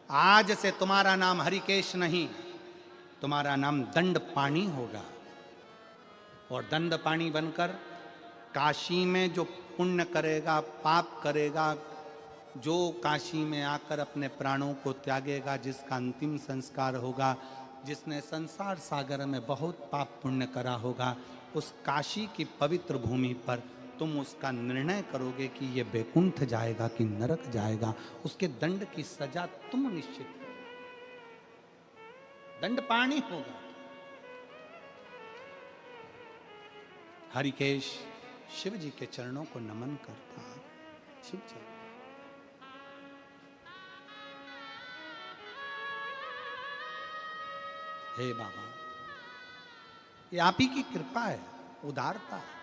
आज से तुम्हारा नाम हरिकेश नहीं, तुम्हारा नाम दंडपाणी होगा। और दंडपाणी बनकर काशी में जो पुण्य करेगा, पाप करेगा, जो काशी में आकर अपने प्राणों को त्यागेगा, जिसका अंतिम संस्कार होगा, जिसने संसार सागर में बहुत पाप पुण्य करा होगा, उस काशी की पवित्र भूमि पर तुम उसका निर्णय करोगे कि ये बैकुंठ जाएगा कि नरक जाएगा। उसके दंड की सजा तुम निश्चित करो। दंडपाणी होगा। हरिकेश शिव जी के चरणों को नमन करता। शिव जी, हे बाबा, ये आप ही की कृपा है, उदारता है,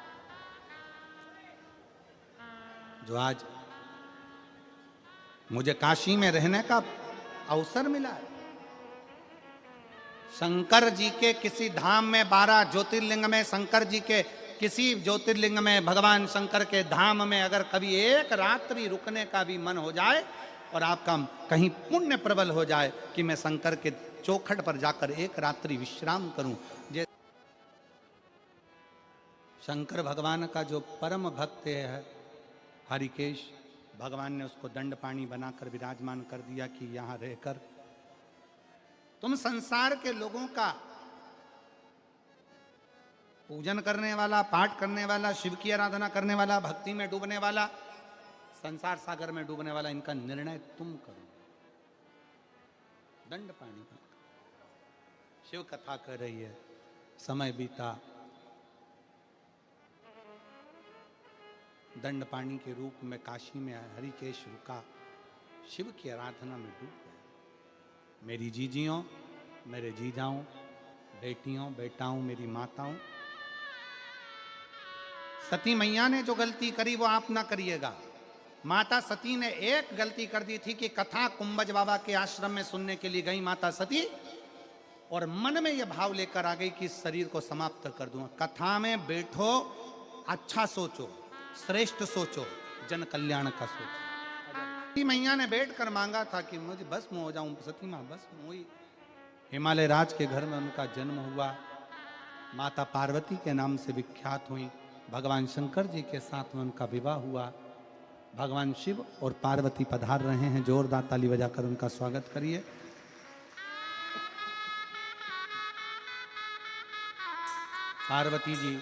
जो आज मुझे काशी में रहने का अवसर मिला है। शंकर जी के किसी धाम में, 12 ज्योतिर्लिंग में शंकर जी के किसी ज्योतिर्लिंग में, भगवान शंकर के धाम में अगर कभी एक रात्रि रुकने का भी मन हो जाए और आपका कहीं पुण्य प्रबल हो जाए कि मैं शंकर के चौखट पर जाकर एक रात्रि विश्राम करूं। शंकर भगवान का जो परम भक्त है हरिकेश, भगवान ने उसको दंडपाणी बनाकर विराजमान कर दिया कि यहां रहकर तुम संसार के लोगों का पूजन करने वाला, पाठ करने वाला, शिव की आराधना करने वाला, भक्ति में डूबने वाला, संसार सागर में डूबने वाला, इनका निर्णय तुम करो। दंडपाणी बनकर शिव कथा कर रही है। समय बीता, दंडपाणी के रूप में काशी में हरिकेश रुका, शिव की आराधना में डूब गया। मेरी जीजियों, मेरे जीजाओं, बेटियों, बेटाओं, मेरी माताओं, सती मैया ने जो गलती करी वो आप ना करिएगा। माता सती ने एक गलती कर दी थी कि कथा कुंभज बाबा के आश्रम में सुनने के लिए गई माता सती, और मन में यह भाव लेकर आ गई कि इस शरीर को समाप्त कर दूंगा। कथा में बैठो, अच्छा सोचो, श्रेष्ठ सोचो, जन कल्याण का सोच। मैया ने बैठ कर मांगा था कि मुझे भस्म हो जाऊं, सती मां भस्म हुई। हिमालय राज के घर में उनका जन्म हुआ, माता पार्वती के नाम से विख्यात हुई। भगवान शंकर जी के साथ में उनका विवाह हुआ। भगवान शिव और पार्वती पधार रहे हैं, जोरदार ताली बजाकर उनका स्वागत करिए। पार्वती जी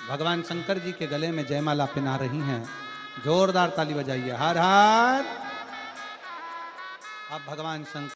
भगवान शंकर जी के गले में जयमाला पहना रही हैं, जोरदार ताली बजाइए। हर हर। अब भगवान शंकर